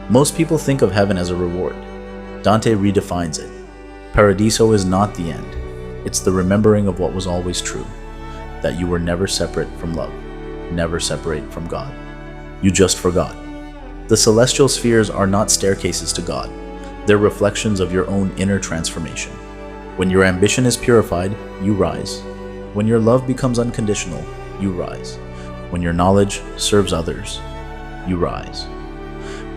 Most people think of heaven as a reward. Dante redefines it. Paradiso is not the end. It's the remembering of what was always true, that you were never separate from love, never separate from God. You just forgot. The celestial spheres are not staircases to God. They're reflections of your own inner transformation. When your ambition is purified, you rise. When your love becomes unconditional, you rise. When your knowledge serves others, you rise.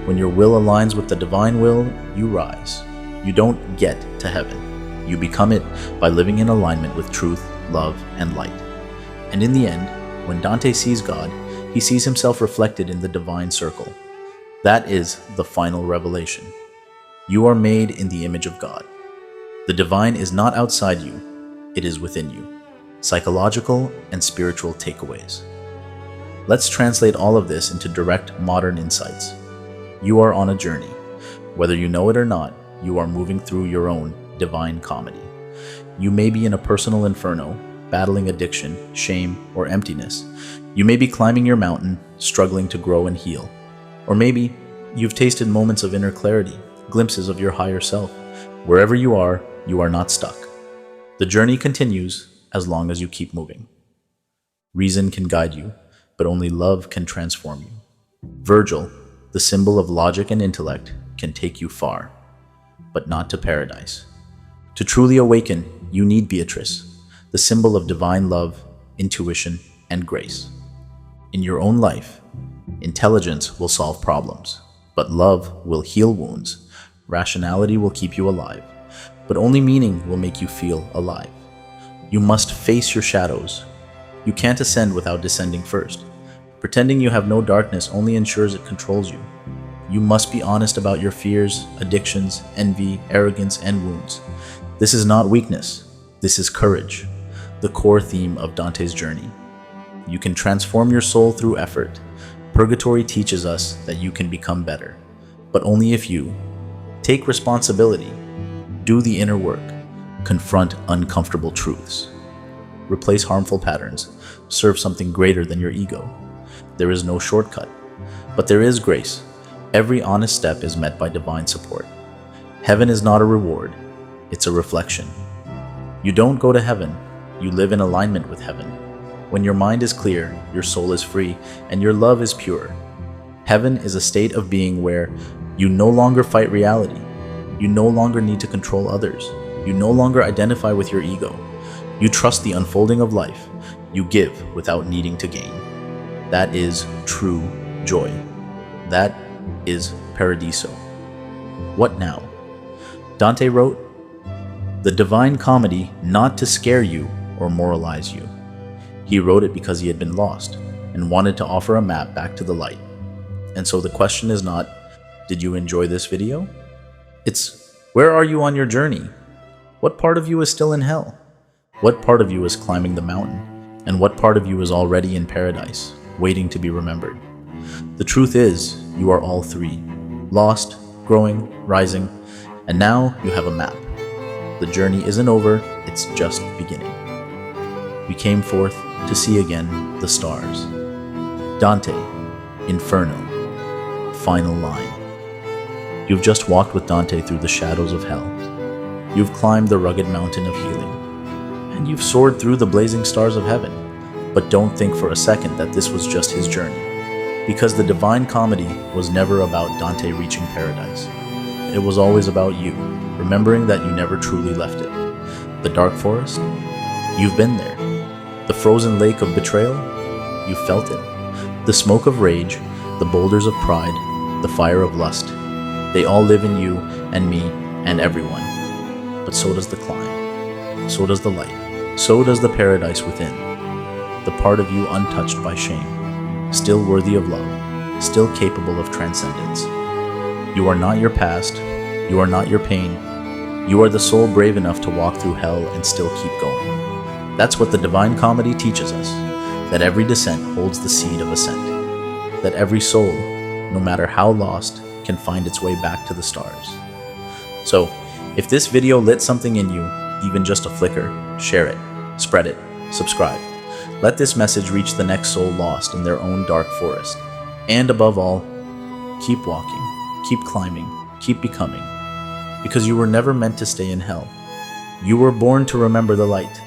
When your will aligns with the divine will, you rise. You don't get to heaven. You become it by living in alignment with truth, love, and light. And in the end, when Dante sees God, he sees himself reflected in the divine circle. That is the final revelation. You are made in the image of God. The divine is not outside you, it is within you. Psychological and spiritual takeaways. Let's translate all of this into direct modern insights. You are on a journey. Whether you know it or not, you are moving through your own divine comedy. You may be in a personal inferno, battling addiction, shame, or emptiness. You may be climbing your mountain, struggling to grow and heal. Or maybe you've tasted moments of inner clarity, glimpses of your higher self. Wherever you are not stuck. The journey continues as long as you keep moving. Reason can guide you, but only love can transform you. Virgil, the symbol of logic and intellect, can take you far, but not to paradise. To truly awaken, you need Beatrice, the symbol of divine love, intuition, and grace. In your own life, intelligence will solve problems, but love will heal wounds. Rationality will keep you alive, but only meaning will make you feel alive. You must face your shadows. You can't ascend without descending first. Pretending you have no darkness only ensures it controls you. You must be honest about your fears, addictions, envy, arrogance, and wounds. This is not weakness. This is courage, the core theme of Dante's journey. You can transform your soul through effort. Purgatory teaches us that you can become better, but only if you take responsibility, do the inner work, confront uncomfortable truths, replace harmful patterns, serve something greater than your ego. There is no shortcut, but there is grace. Every honest step is met by divine support. Heaven is not a reward, it's a reflection. You don't go to heaven, you live in alignment with heaven. When your mind is clear, your soul is free, and your love is pure. Heaven is a state of being where you no longer fight reality. You no longer need to control others. You no longer identify with your ego. You trust the unfolding of life. You give without needing to gain. That is true joy. That is Paradiso. What now? Dante wrote, "The divine comedy not to scare you or moralize you." He wrote it because he had been lost and wanted to offer a map back to the light. And so the question is not, did you enjoy this video? It's, where are you on your journey? What part of you is still in hell? What part of you is climbing the mountain? And what part of you is already in paradise, waiting to be remembered? The truth is, you are all three: lost, growing, rising, and now you have a map. The journey isn't over, it's just beginning. We came forth to see again the stars. Dante, Inferno, final line. You've just walked with Dante through the shadows of hell. You've climbed the rugged mountain of healing, and you've soared through the blazing stars of heaven. But don't think for a second that this was just his journey, because the Divine Comedy was never about Dante reaching paradise. It was always about you, remembering that you never truly left it. The dark forest? You've been there. The frozen lake of betrayal? You felt it. The smoke of rage, the boulders of pride, the fire of lust. They all live in you and me and everyone. But so does the climb. So does the light. So does the paradise within. The part of you untouched by shame, still worthy of love, still capable of transcendence. You are not your past. You are not your pain. You are the soul brave enough to walk through hell and still keep going. That's what the Divine Comedy teaches us, that every descent holds the seed of ascent, that every soul, no matter how lost, can find its way back to the stars. So, if this video lit something in you, even just a flicker, share it, spread it, subscribe. Let this message reach the next soul lost in their own dark forest. And above all, keep walking, keep climbing, keep becoming, because you were never meant to stay in hell. You were born to remember the light.